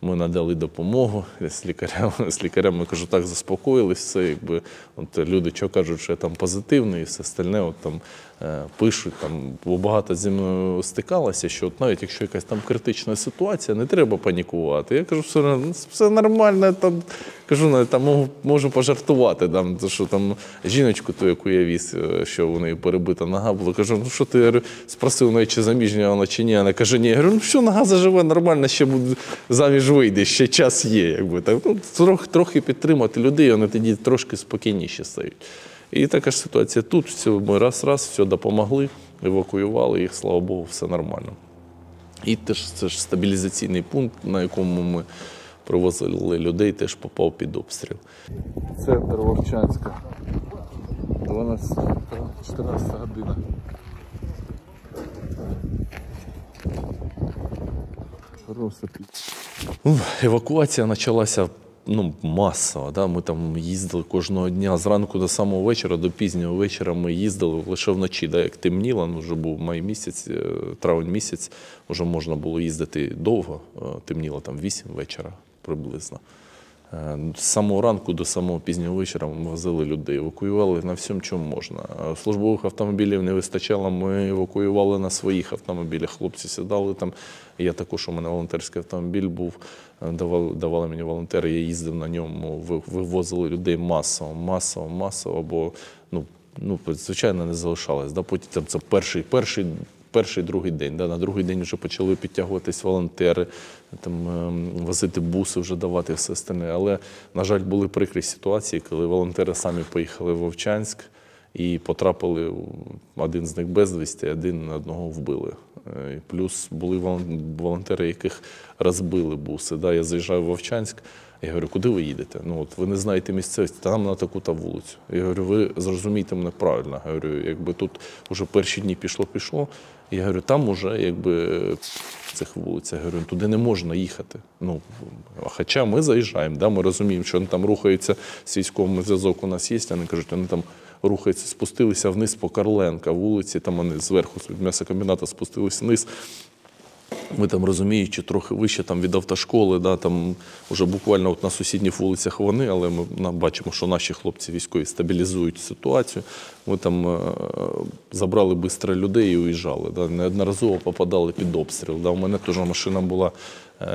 ми надали допомогу з лікарями, кажу, так, заспокоїлись, все, люди, що кажуть, що я там позитивний і все остальне, пишуть, бо багато зі мною стикалося, що навіть якщо якась там критична ситуація, не треба панікувати. Я кажу, все нормально, кажу, можу пожартувати, що там жіночку ту, яку я віз, що у неї перебита нога була, кажу, що ти, спросив неї, чи заміжня вона, чи ні, вона каже, ні, я говорю, що нога заживе, нормально, ще буде заміж вийде, ще час є, трохи підтримати людей, вони тоді трошки спокійніші стають. І така ж ситуація тут, ми раз, все допомогли, евакуювали їх, слава Богу, все нормально. І теж це ж стабілізаційний пункт, на якому ми привозили людей, теж попав під обстріл. Центр Вовчанська, 14 година. Евакуація почалася масово. Да? Ми там їздили кожного дня, зранку до самого вечора, до пізнього вечора ми їздили лише вночі, да? Як темніло, вже був май місяць, травень місяць, вже можна було їздити довго, темніло там 8 вечора приблизно. З самого ранку до самого пізнього вечора ми возили людей, евакуювали на всьому, чому можна. Службових автомобілів не вистачало, ми евакуювали на своїх автомобілях. Хлопці сідали там, я також, у мене волонтерський автомобіль був, давали мені волонтери, я їздив на ньому, вивозили людей масово, бо, звичайно, не залишалось. Да? Потім там це перший, другий день. Да? На другий день вже почали підтягуватись волонтери, возити буси, вже давати все остальне. Але, на жаль, були прикрі ситуації, коли волонтери самі поїхали в Вовчанськ і потрапили, один з них безвісті, одного вбили. І плюс були волонтери, яких розбили буси. Да? Я заїжджаю в Вовчанськ, я говорю, куди ви їдете? Ви не знаєте місцевості, там на таку-то вулицю. Я говорю, ви зрозумійте мене правильно. Я говорю, якби тут вже перші дні пішло, Я говорю, там уже якби в цих вулицях, говорю, туди не можна їхати. Ну, хоча ми заїжджаємо, да, ми розуміємо, що вони там рухаються, з військовим зв'язок у нас є, вони кажуть, вони там рухаються, спустилися вниз по Карленка вулиці, там вони зверху від м'ясокомбіната спустилися вниз. Ми там розуміючи, трохи вище там, від автошколи, да, там вже буквально от на сусідніх вулицях вони, але ми бачимо, що наші хлопці військові стабілізують ситуацію. Ми там забрали швидко людей і уїжджали. Да, неодноразово попадали під обстріл. Да. У мене теж машина була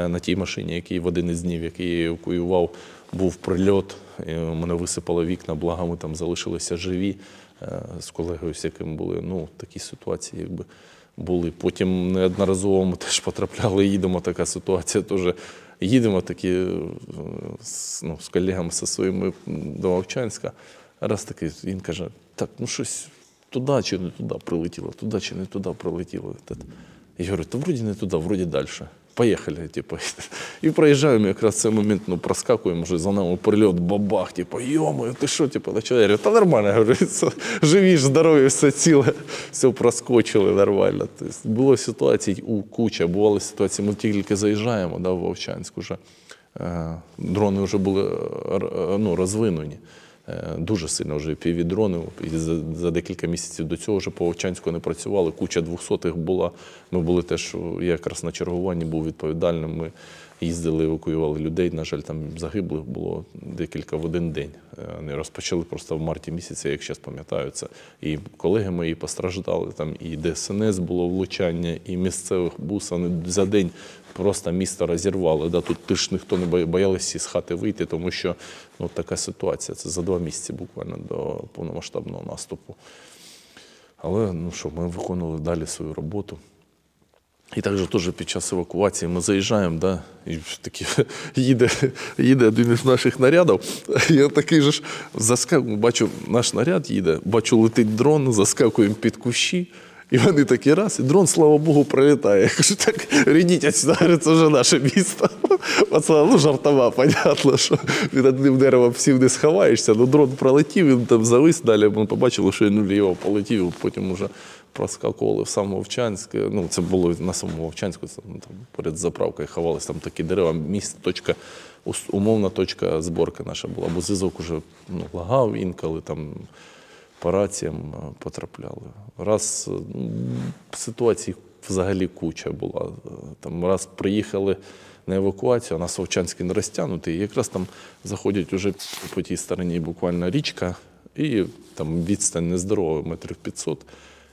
на тій машині, який в один із днів, який я евакуював, був прильот. І мене висипало вікна, благо ми там залишилися живі з колегою, з яким були, ну, такі ситуації, якби були. Потім неодноразово ми теж потрапляли, їдемо, така ситуація теж. Їдемо такі, ну, з колегами зі своїми до Вовчанська. Раз такий, він каже, так, ну щось туди чи не туди прилетіло, туди чи не туди прилетіло. Я говорю, то вроді не туди, вроді далі. Поїхали, типу. І проїжджаємо, якраз в цей момент, ну, проскакуємо, вже за нами прильот, бабах, типу, йо-моє, ти що, типу, я говорю, та нормально, я говорю, живі ж, здорові, все ціле, все проскочили нормально. Тобто, було ситуацій куча, бували ситуації, ми тільки заїжджаємо, да, в Вовчанськ уже, дрони вже були, ну, розвинені. Дуже сильно вже півдрони. За декілька місяців до цього вже по Вовчанську не працювали. Куча 200-х була. Ми були теж, я якраз на чергуванні був відповідальним. Ми їздили, евакуювали людей. На жаль, там загиблих було декілька в один день. Вони розпочали просто в марті місяці, як зараз пам'ятаю це. І колеги мої постраждали, там і ДСНС було влучання, і місцевих бус. Вони за день просто місто розірвали. Да, тут теж ніхто не боялися з хати вийти, тому що, ну, така ситуація. Це за 2 місяці буквально до повномасштабного наступу. Але, ну що, ми виконували далі свою роботу. І також теж під час евакуації ми заїжджаємо, да, і такі, їде один із наших нарядів. Я такий же ж заскакую, бачу, наш наряд їде, бачу, летить дрон, заскакуємо під кущі. І вони такі раз, і дрон, слава Богу, прилітає. Я кажу, так, рідіть отсюди, це вже наше місто. Пацан, ну, жартова, понятно, що від одним деревом всім не сховаєшся. Ну, дрон пролетів, він там завис, далі ми побачили, що він вліво полетів, потім вже проскакували в сам Вовчанськ. Ну, це було на самому Вовчанську, там, перед заправкою ховалися там такі дерева, місце, точка, умовна точка зборки наша була, бо зв'язок уже, ну, лагав інколи, там, по раціям потрапляли. Раз ситуацій взагалі куча була. Там раз приїхали на евакуацію, а нас Вовчанський не розтягнутий, і якраз там заходять уже по тій стороні буквально річка, і там відстань нездорова, 500 метрів.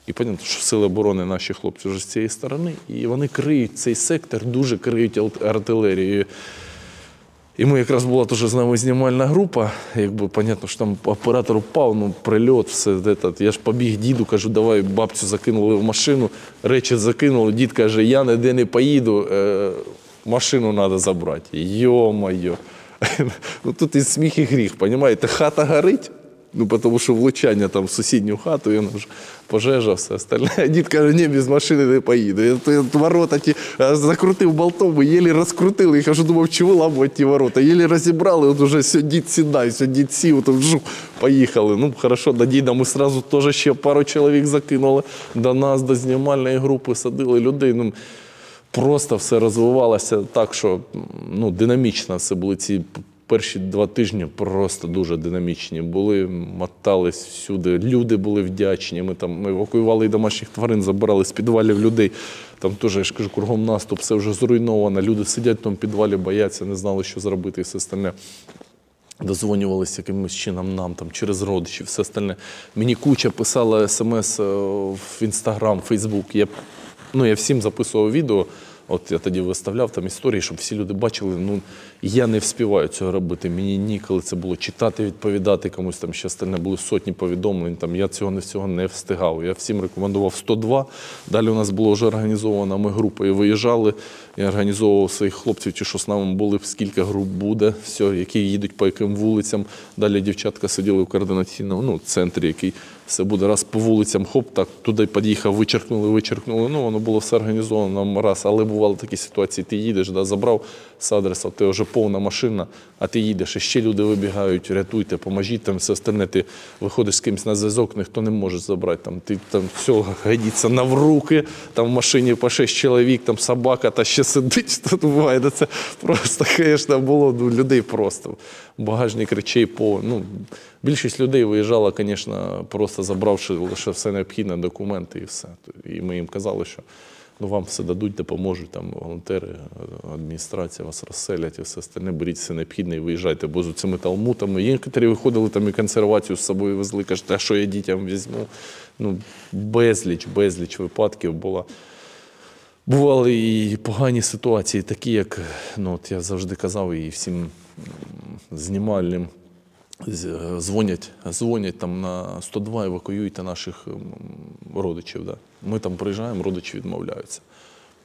І понятно, що сили оборони наші хлопці вже з цієї сторони, і вони криють цей сектор, дуже криють артилерією. І ми якраз була теж з нами знімальна група, якби, понятно, що там оператор впав, ну, прильот, все, я ж побіг діду, кажу, давай бабцю закинули в машину, речі закинули, дід каже, я ніде не поїду, машину треба забрати. Йо-моє. Ну, тут і сміх, і гріх, розумієте, хата горить, ну, тому що влучання там в сусідню хату, і вона ж пожежа, все остальне. Дід каже, ні, без машини не поїду. Я ворота ті закрутив болтом, єлі розкрутили. Я кажу, думав, чи виламувати ті ворота. Єлі розібрали, от уже все, дід сідай, все, дід сів, то вжух, поїхали. Ну, хорошо, до діда ми одразу теж ще пару чоловік закинули. До нас, до знімальної групи садили людей. Ну, просто все розвивалося так, що, ну, динамічно все були ці перші 2 тижні, просто дуже динамічні були, мотались всюди, люди були вдячні, ми евакуювали і домашніх тварин, забирали з підвалів людей, там теж, я ж кажу, кругом наступ, все вже зруйновано, люди сидять в тому підвалі, бояться, не знали, що зробити і все остальне. Дозвонювалися якимось чином нам, там, через родичів, все остальне. Мені куча писала смс в Інстаграм, Фейсбук, я всім записував відео. От я тоді виставляв там історії, щоб всі люди бачили, ну, я не вспіваю цього робити, мені ніколи це було читати, відповідати комусь, там ще остальне були сотні повідомлень, там я цього не встигав. Я всім рекомендував 102, далі у нас було вже організовано, ми групою виїжджали, Я організовував своїх хлопців, ті, що з нами були, скільки груп буде, все, які їдуть по яким вулицям. Далі дівчатка сиділи в координаційному центрі, який все буде раз по вулицям, хоп, так, туди під'їхав, вичеркнули. Воно було все організовано нам раз. Але бували такі ситуації, ти їдеш, забрав з адреса, ти вже повна машина, а ти їдеш, і ще люди вибігають, рятуйте, поможіть, там все остальне, ти виходиш з кимось на зв'язок, ніхто не може забрати, ти все годиться навруки, там в машині по 6 чоловік, там собака та ще сидить, тут буває, це просто, звісно, було людей просто. Багажник речей більшість людей виїжджала, звісно, просто забравши лише все необхідне, документи і все. І ми їм казали, що вам все дадуть, допоможуть, там волонтери, адміністрація вас розселять і все остальне, беріть все необхідне і виїжджайте, бо з цими талмутами. Некоторі виходили там і консервацію з собою везли, кажуть, а що я дітям візьму? Безліч випадків було. Бували і погані ситуації, такі, як, я завжди казав, і всім знімальним, дзвонять там на 102, евакуюйте наших родичів. Да. Ми там приїжджаємо, родичі відмовляються.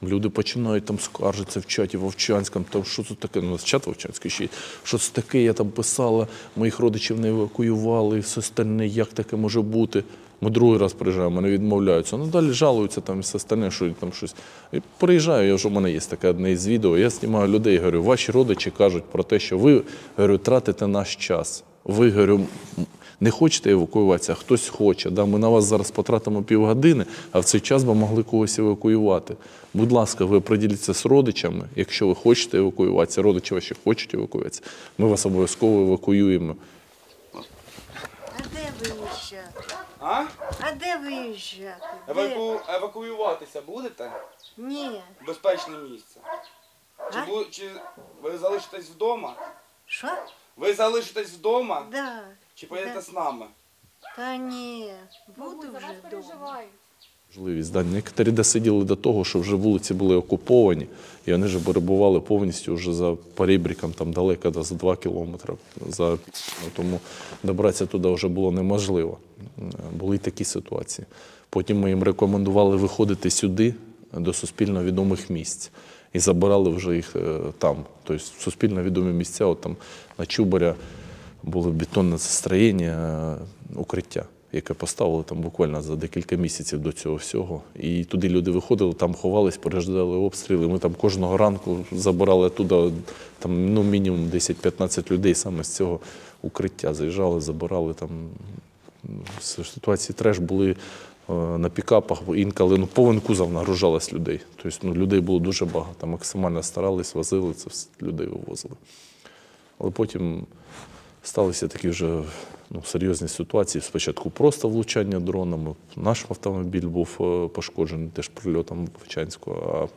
Люди починають там скаржитися в чаті Вовчанському, там що це таке, чат Вовчанський ще, що це таке, я там писала, моїх родичів не евакуювали, все остальне, як таке може бути. Ми другий раз приїжджаємо, вони відмовляються. Далі жалуються там все остальне, що там щось. І приїжджаю, у мене є таке одне із відео, я знімаю людей, говорю, ваші родичі кажуть про те, що ви, говорю, тратите наш час. Ви, говорю, не хочете евакуюватися, а хтось хоче. Да? Ми на вас зараз потратимо півгодини, а в цей час би могли когось евакуювати. Будь ласка, ви приділіться з родичами, якщо ви хочете евакуюватися, родичі ваші хочуть евакуюватися, ми вас обов'язково евакуюємо. А де виїжджати? А? А де виїжджати? Евакуюватися будете? Ні. Безпечне місце. Чи ви залишитесь вдома? Що? Ви залишитесь вдома? Да. Чи поїдете з нами? Та ні, буду вже вдома. Можливість, да. Некоторі досиділи до того, що вже вулиці були окуповані, і вони вже перебували повністю вже за перебріком, там далеко, за 2 кілометри. Тому добратися туди вже було неможливо. Були такі ситуації. Потім ми їм рекомендували виходити сюди, до суспільно відомих місць. І забирали вже їх там. Тобто суспільно відомі місця, от там на Чубаря було бетонне застроєння, укриття, яке поставили там буквально за декілька місяців до цього всього. І туди люди виходили, там ховались, переждали обстріли. Ми там кожного ранку забирали туди там, мінімум 10-15 людей саме з цього укриття. Заїжджали, забирали там. Ситуації треш були на пікапах, інколи повен кузов нагружалось людей. Тобто людей було дуже багато, максимально старались, возили, це все людей вивозили. Але потім сталися такі вже серйозні ситуації. Спочатку просто влучання дронами, наш автомобіль був пошкоджений теж прильотом Вовчанського,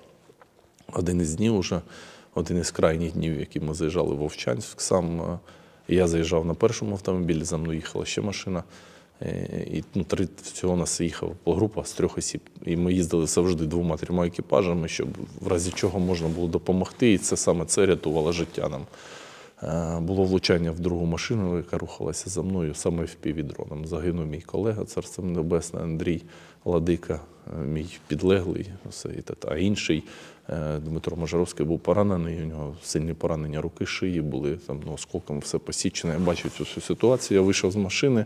а один із днів вже, один із крайніх днів, які ми заїжджали в Вовчанськ сам, я заїжджав на першому автомобілі, за мною їхала ще машина. І всього у нас їхала група з 3 осіб. І ми їздили завжди 2-3 екіпажами, щоб в разі чого можна було допомогти. І саме це рятувало життя нам. Було влучання в другу машину, яка рухалася за мною, саме FPV-дроном. Загинув мій колега, царство небесне, Андрій Ладика, мій підлеглий. А інший, Дмитро Мажаровський, був поранений, у нього сильні поранення руки, шиї були, там, осколками все посічене. Я бачив цю всю ситуацію, я вийшов з машини.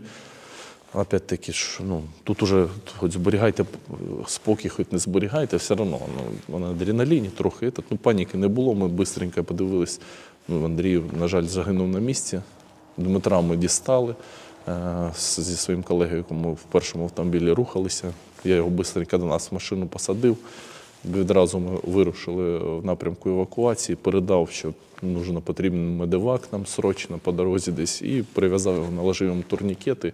Опять-таки, тут уже хоч зберігайте спокій, хоч не зберігайте, все одно, на адреналіні трохи, паніки не було, ми швидко подивились, Андрій, на жаль, загинув на місці, Дмитра ми дістали зі своїм колегою, якому в першому автомобілі рухалися, я його швидко до нас в машину посадив, відразу ми вирушили в напрямку евакуації, передав, що потрібен медевак нам срочно по дорозі десь, і прив'язав його, наложив йому турнікети,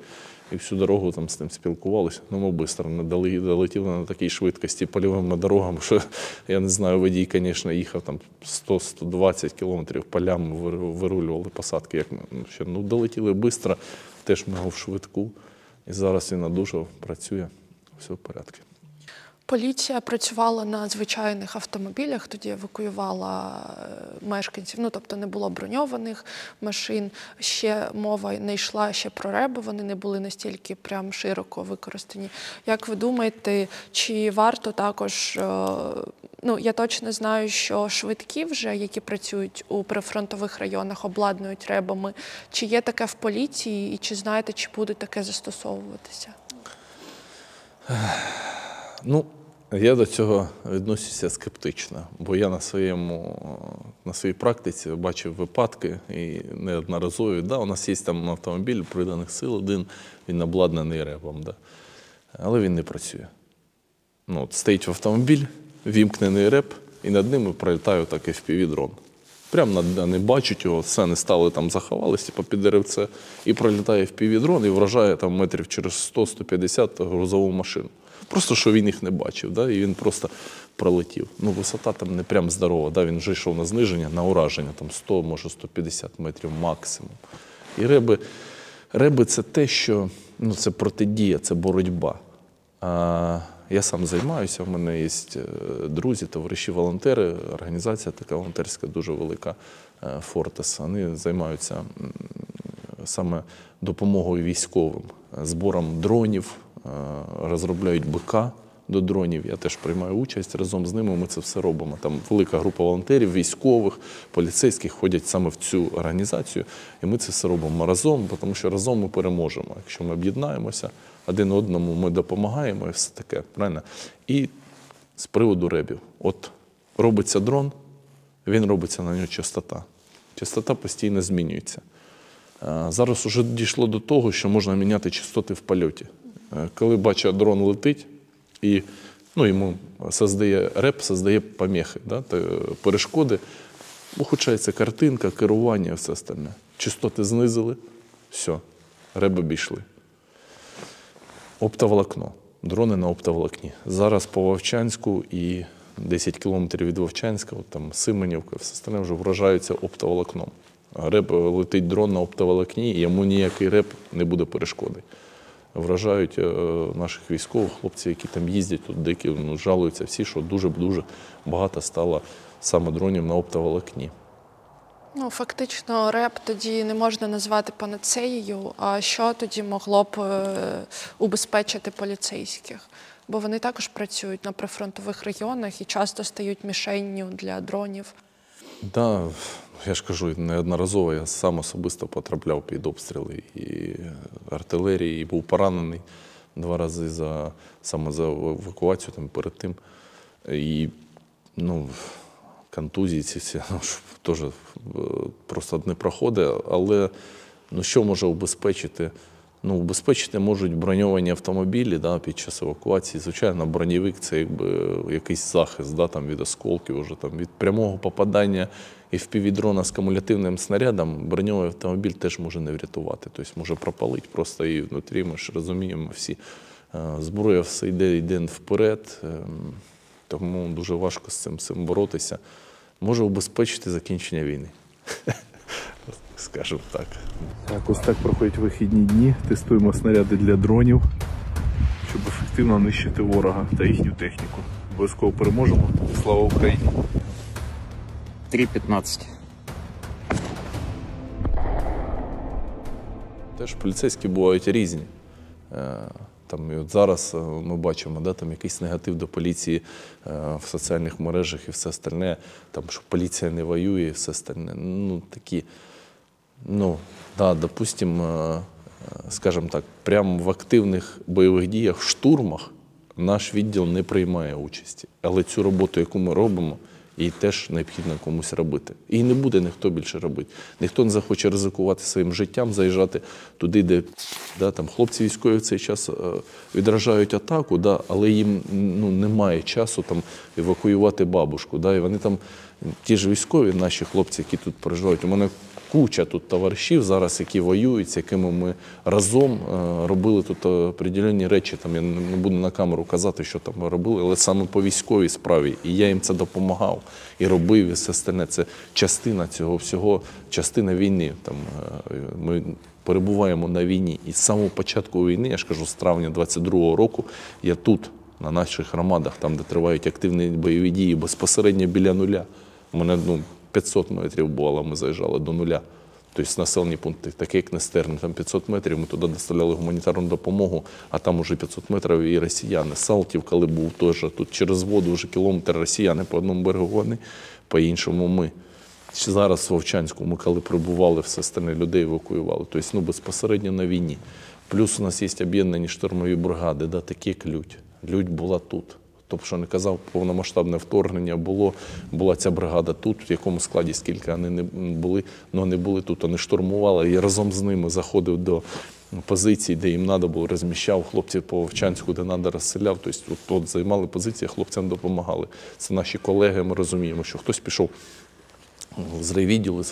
і всю дорогу там з ним спілкувалися. Ми швидко долетіли на такій швидкості польовими дорогами, що, я не знаю, водій, звісно, їхав там 100-120 кілометрів полями, вирулювали посадки. Як ми ще, долетіли швидко, теж ми його в швидку. І зараз він одужав, працює, все в порядку. Поліція працювала на звичайних автомобілях, тоді евакуювала мешканців, тобто не було броньованих машин, ще мова не йшла ще про реби, вони не були настільки прям широко використані. Як ви думаєте, чи варто також Ну, я точно знаю, що швидкі вже, які працюють у прифронтових районах, обладнують ребами. Чи є таке в поліції і чи знаєте, чи буде таке застосовуватися? Ну, я до цього відносюся скептично, бо я на своїй практиці бачив випадки і неодноразові. Да, у нас є там автомобіль приданих сил, один, він обладнаний ребом, да, але він не працює. Ну, от стоїть в автомобіль, вімкнений реб, і над ними пролітає так FPV-дрон. Прямо не бачать його, все, не стали там, заховалися під деревце, і пролітає FPV-дрон і вражає там метрів через 100-150 грузову машину. Просто, що він їх не бачив, да, і він просто пролетів. Ну, висота там не прям здорова, да, він вже йшов на зниження, на ураження, там 100, може 150 метрів максимум. І реби – це те, що, ну, це протидія, це боротьба. Я сам займаюся, в мене є друзі, товариші, волонтери, організація така волонтерська, дуже велика, Фортес. Вони займаються саме допомогою військовим, збором дронів, розробляють БК до дронів. Я теж приймаю участь, разом з ними ми це все робимо. Там велика група волонтерів, військових, поліцейських ходять саме в цю організацію, і ми це все робимо разом, тому що разом ми переможемо. Якщо ми об'єднаємося, один одному ми допомагаємо і все таке, правильно? І з приводу ребів. От робиться дрон, він робиться на нього частота. Частота постійно змінюється. Зараз вже дійшло до того, що можна міняти частоти в польоті. Коли бачить, дрон летить, і ну, йому реб создає помехи, да, перешкоди, ухудшається картинка, керування і все остальне. Частоти знизили, все, реб обійшли. Оптоволокно. Дрони на оптоволокні. Зараз по Вовчанську і 10 кілометрів від Вовчанська, от там Сименівка, все остальне вже вражаються оптоволокном. Реб летить дрон на оптоволокні, і йому ніякий реб не буде перешкоди. Вражають наших військових, хлопців, які там їздять, тут дикі, ну, жалуються всі, що дуже-дуже багато стало саме дронів на оптоволокні. Ну, фактично, реб тоді не можна назвати панацеєю, а що тоді могло б убезпечити поліцейських? Бо вони також працюють на прифронтових районах і часто стають мішенню для дронів. Так, да, я ж кажу, неодноразово я сам особисто потрапляв під обстріли і артилерії, і був поранений 2 рази саме за евакуацію там, перед тим. І, ну, контузії ці всі, ну, теж просто не проходить, але ну, що може убезпечити? Ну, убезпечити можуть броньовані автомобілі, да, під час евакуації. Звичайно, броньовик – це якби якийсь захист, да, там, від осколків, вже, там, від прямого попадання FPV-дрона з кумулятивним снарядом броньовий автомобіль теж може не врятувати. Тобто може пропалити просто і внутрі, ми ж розуміємо всі. Зброя все йде вперед, тому дуже важко з цим боротися. Може убезпечити закінчення війни. Скажімо так. Так, ось так проходять вихідні дні. Тестуємо снаряди для дронів, щоб ефективно нищити ворога та їхню техніку. Обов'язково переможемо. Слава Україні! 3:15. Теж поліцейські бувають різні. Там, і от зараз ми бачимо, да, там якийсь негатив до поліції в соціальних мережах і все остальне, там, що поліція не воює і все остальне. Ну, такі, ну, да, допустимо, скажімо так, прямо в активних бойових діях, в штурмах наш відділ не приймає участі. Але цю роботу, яку ми робимо, її теж необхідно комусь робити. І не буде ніхто більше робити. Ніхто не захоче ризикувати своїм життям, заїжджати туди, де, да, там, хлопці військові в цей час відражають атаку, да, але їм, ну, немає часу там, евакуювати бабушку. Да, і вони там, ті ж військові, наші хлопці, які тут проживають, у мене куча тут товаришів зараз, які воюють, з якими ми разом робили тут определенні речі. Там, я не буду на камеру казати, що там ми робили, але саме по військовій справі. І я їм це допомагав, і робив, і все остальне. Це частина цього всього, частина війни. Там, ми перебуваємо на війні. І з самого початку війни, я ж кажу, з травня 22-го року, я тут, на наших громадах, там, де тривають активні бойові дії, безпосередньо біля нуля. У мене, 500 метрів було, ми заїжджали до нуля. тобто населені пункти, такі як Нестерне, там 500 метрів, ми туди доставляли гуманітарну допомогу, а там уже 500 метрів і росіяни. Салтів, коли був теж, тут через воду вже кілометр росіяни по одному берегу вони, по іншому ми. Зараз в Вовчанську ми коли прибували, все остальне людей евакуювали, тобто безпосередньо на війні. Плюс у нас є об'єднані штурмові бригади, да, такі як Людь. Людь була тут. Тобто, що не казав, повномасштабне вторгнення була ця бригада тут, в якому складі, скільки вони не були, але не були тут. Вони штурмували, і разом з ними заходив до позицій, де їм треба було, розміщав хлопців по Вовчанську, де треба розселяв. Тобто, от займали позиції, хлопцям допомагали. Це наші колеги, ми розуміємо, що хтось пішов з райвідділу,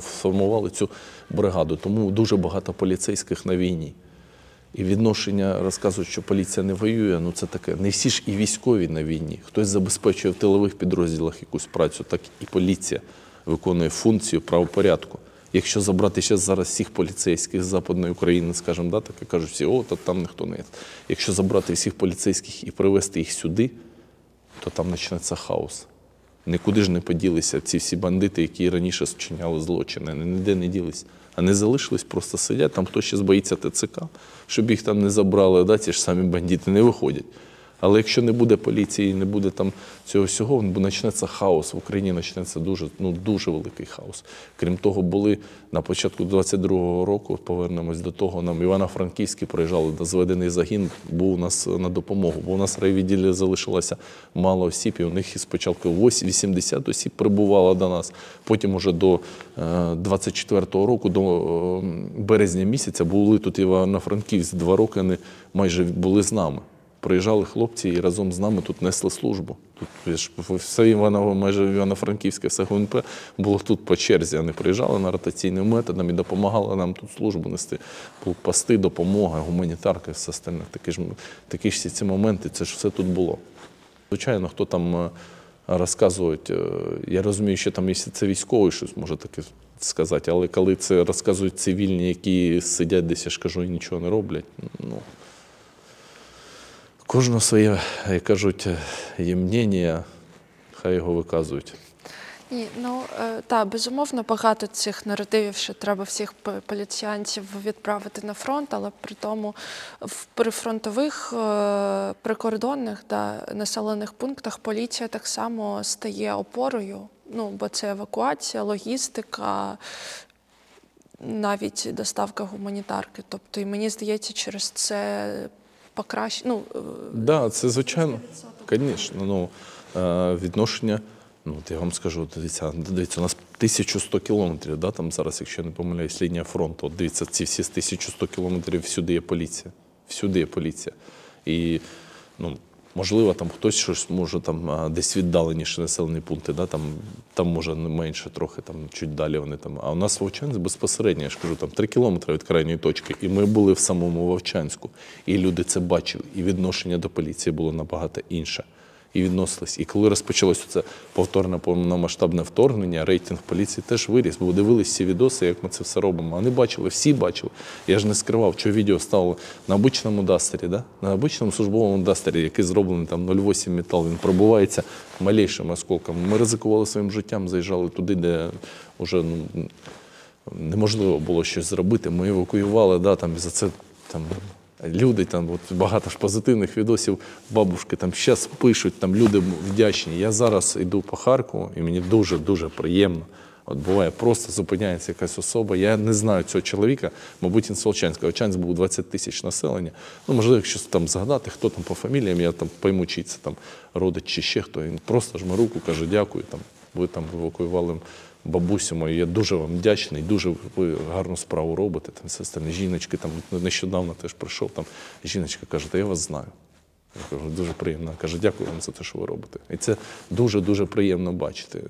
сформували цю бригаду. Тому дуже багато поліцейських на війні. І відношення, розказують, що поліція не воює, ну це таке. Не всі ж і військові на війні. Хтось забезпечує в тилових підрозділах якусь працю, так і поліція виконує функцію правопорядку. Якщо забрати зараз всіх поліцейських з Западної України, скажімо, да, так і кажуть всі, о, то там ніхто не є. Якщо забрати всіх поліцейських і привезти їх сюди, то там почнеться хаос. Нікуди ж не поділися ці всі бандити, які раніше вчиняли злочини, ніде не ділися. А не залишились, просто сидять, там хтось ще боїться ТЦК, щоб їх там не забрали, да, ці ж самі бандити не виходять. Але якщо не буде поліції, не буде там цього всього, почнеться хаос. В Україні почнеться дуже великий хаос. Крім того, були на початку 22-го року, повернемось до того, нам Івано-Франківські приїжджали, зведений загін був у нас на допомогу. Бо у нас в райвідділі залишилося мало осіб, і у них спочатку 80 осіб прибувало до нас. Потім уже до 24-го року, до березня місяця, були тут Івано-Франківські, 2 роки вони майже були з нами. Приїжджали хлопці і разом з нами тут несли службу. Тут все майже Івано-Франківське, все ГУНП було тут по черзі. Вони приїжджали на ротаційним методом і допомагали нам тут службу нести. Пости, допомога, гуманітарка і все остальне. Такі ж ці моменти, це ж все тут було. Звичайно, хто там розказує, я розумію, що там, якщо це військовий, щось може таке сказати, але коли це розказують цивільні, які сидять десь, я ж кажу, і нічого не роблять, ну... Кожного своє, як кажуть, є мнення, хай його виказують. Ні, ну, так, безумовно, багато цих наративів, що треба всіх поліціянтів відправити на фронт, але при тому в прифронтових, прикордонних населених пунктах поліція так само стає опорою, ну, бо це евакуація, логістика, навіть доставка гуманітарки. Тобто, і мені здається, через це покраще, ну... Да, це звичайно, звісно, відношення, я вам скажу, дивіться, у нас 1100 кілометрів, да, там зараз, якщо я не помиляюсь, лінія фронту, от дивіться, ці всі 1100 кілометрів, всюди є поліція, І, можливо, там хтось щось може там десь віддаленіше населені пункти, да, там може менше трохи, там чуть далі вони там. А у нас Вовчанськ безпосередньо, я ж кажу, там 3 кілометри від крайньої точки. І ми були в самому Вовчанську. І люди це бачили. І відношення до поліції було набагато інше. І відносились. І коли розпочалося це повторне повномасштабне вторгнення, рейтинг поліції теж виріс, бо дивились ці відоси, як ми це все робимо. Вони бачили, всі бачили. Я ж не скривав, що відео стало на обичному дастері, да? На обичному службовому дастері, який зроблений там 0,8 метал, він пробувається малейшим осколком. Ми ризикували своїм життям, заїжджали туди, де вже неможливо було щось зробити. Ми евакуювали, да, там за це там. Люди, там, от багато ж позитивних відосів, бабушки там зараз пишуть, там люди вдячні. Я зараз йду по Харкову, і мені дуже-дуже приємно. От буває, просто зупиняється якась особа. Я не знаю цього чоловіка, мабуть, він з Вовчанська. Вовчанськ був 20 тисяч населення. Можливо, якщо там згадати, хто там по фаміліям, я там пойму, чий це там родич чи ще хто. Він просто жме руку, каже, дякую, там, ви там евакуювали бабусю мою, я дуже вам вдячний, дуже ви гарну справу робите. Там все остальне. Жіночки, там нещодавно теж прийшов, там жіночка каже, та я вас знаю. Я кажу, дуже приємно. Каже, дякую вам за те, що ви робите. І це дуже-дуже приємно бачити.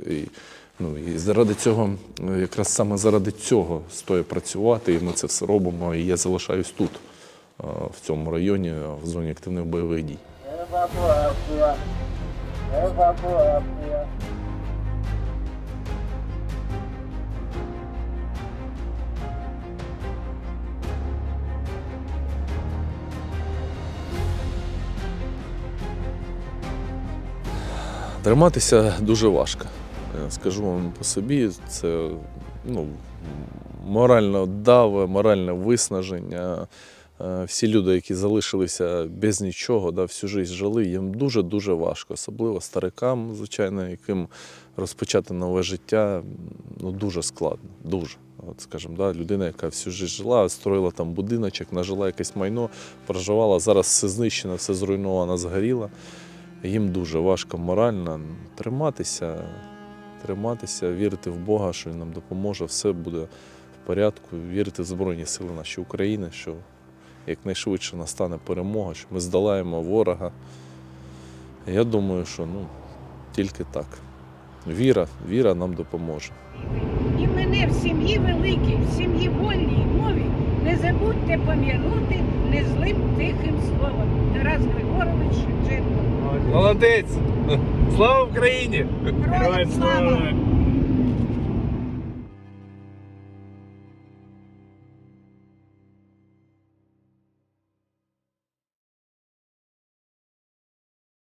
І заради цього, якраз саме заради цього стоїть працювати, і ми це все робимо. І я залишаюсь тут, в цьому районі, в зоні активних бойових дій. Евакуація. Евакуація. Триматися дуже важко. Скажу вам по собі, це морально даве, моральне виснаження. Всі люди, які залишилися без нічого, всю життя жили, їм дуже-дуже важко. Особливо старикам, звичайно, яким розпочати нове життя дуже складно. Дуже. От, скажімо, людина, яка всю життя жила, строїла там будиночок, нажила якесь майно, проживала, зараз все знищено, все зруйновано, згоріло. Їм дуже важко морально триматися, вірити в Бога, що Він нам допоможе, все буде в порядку, вірити в Збройні Сили нашої України, що якнайшвидше настане перемога, що ми здолаємо ворога. Я думаю, що тільки так. Віра нам допоможе. І мене в сім'ї великій, в сім'ї вольній мові не забудьте пом'янути незлим тихим словом. Тарас Григорович Шевченко. Молодець! Слава Україні! Героям слава!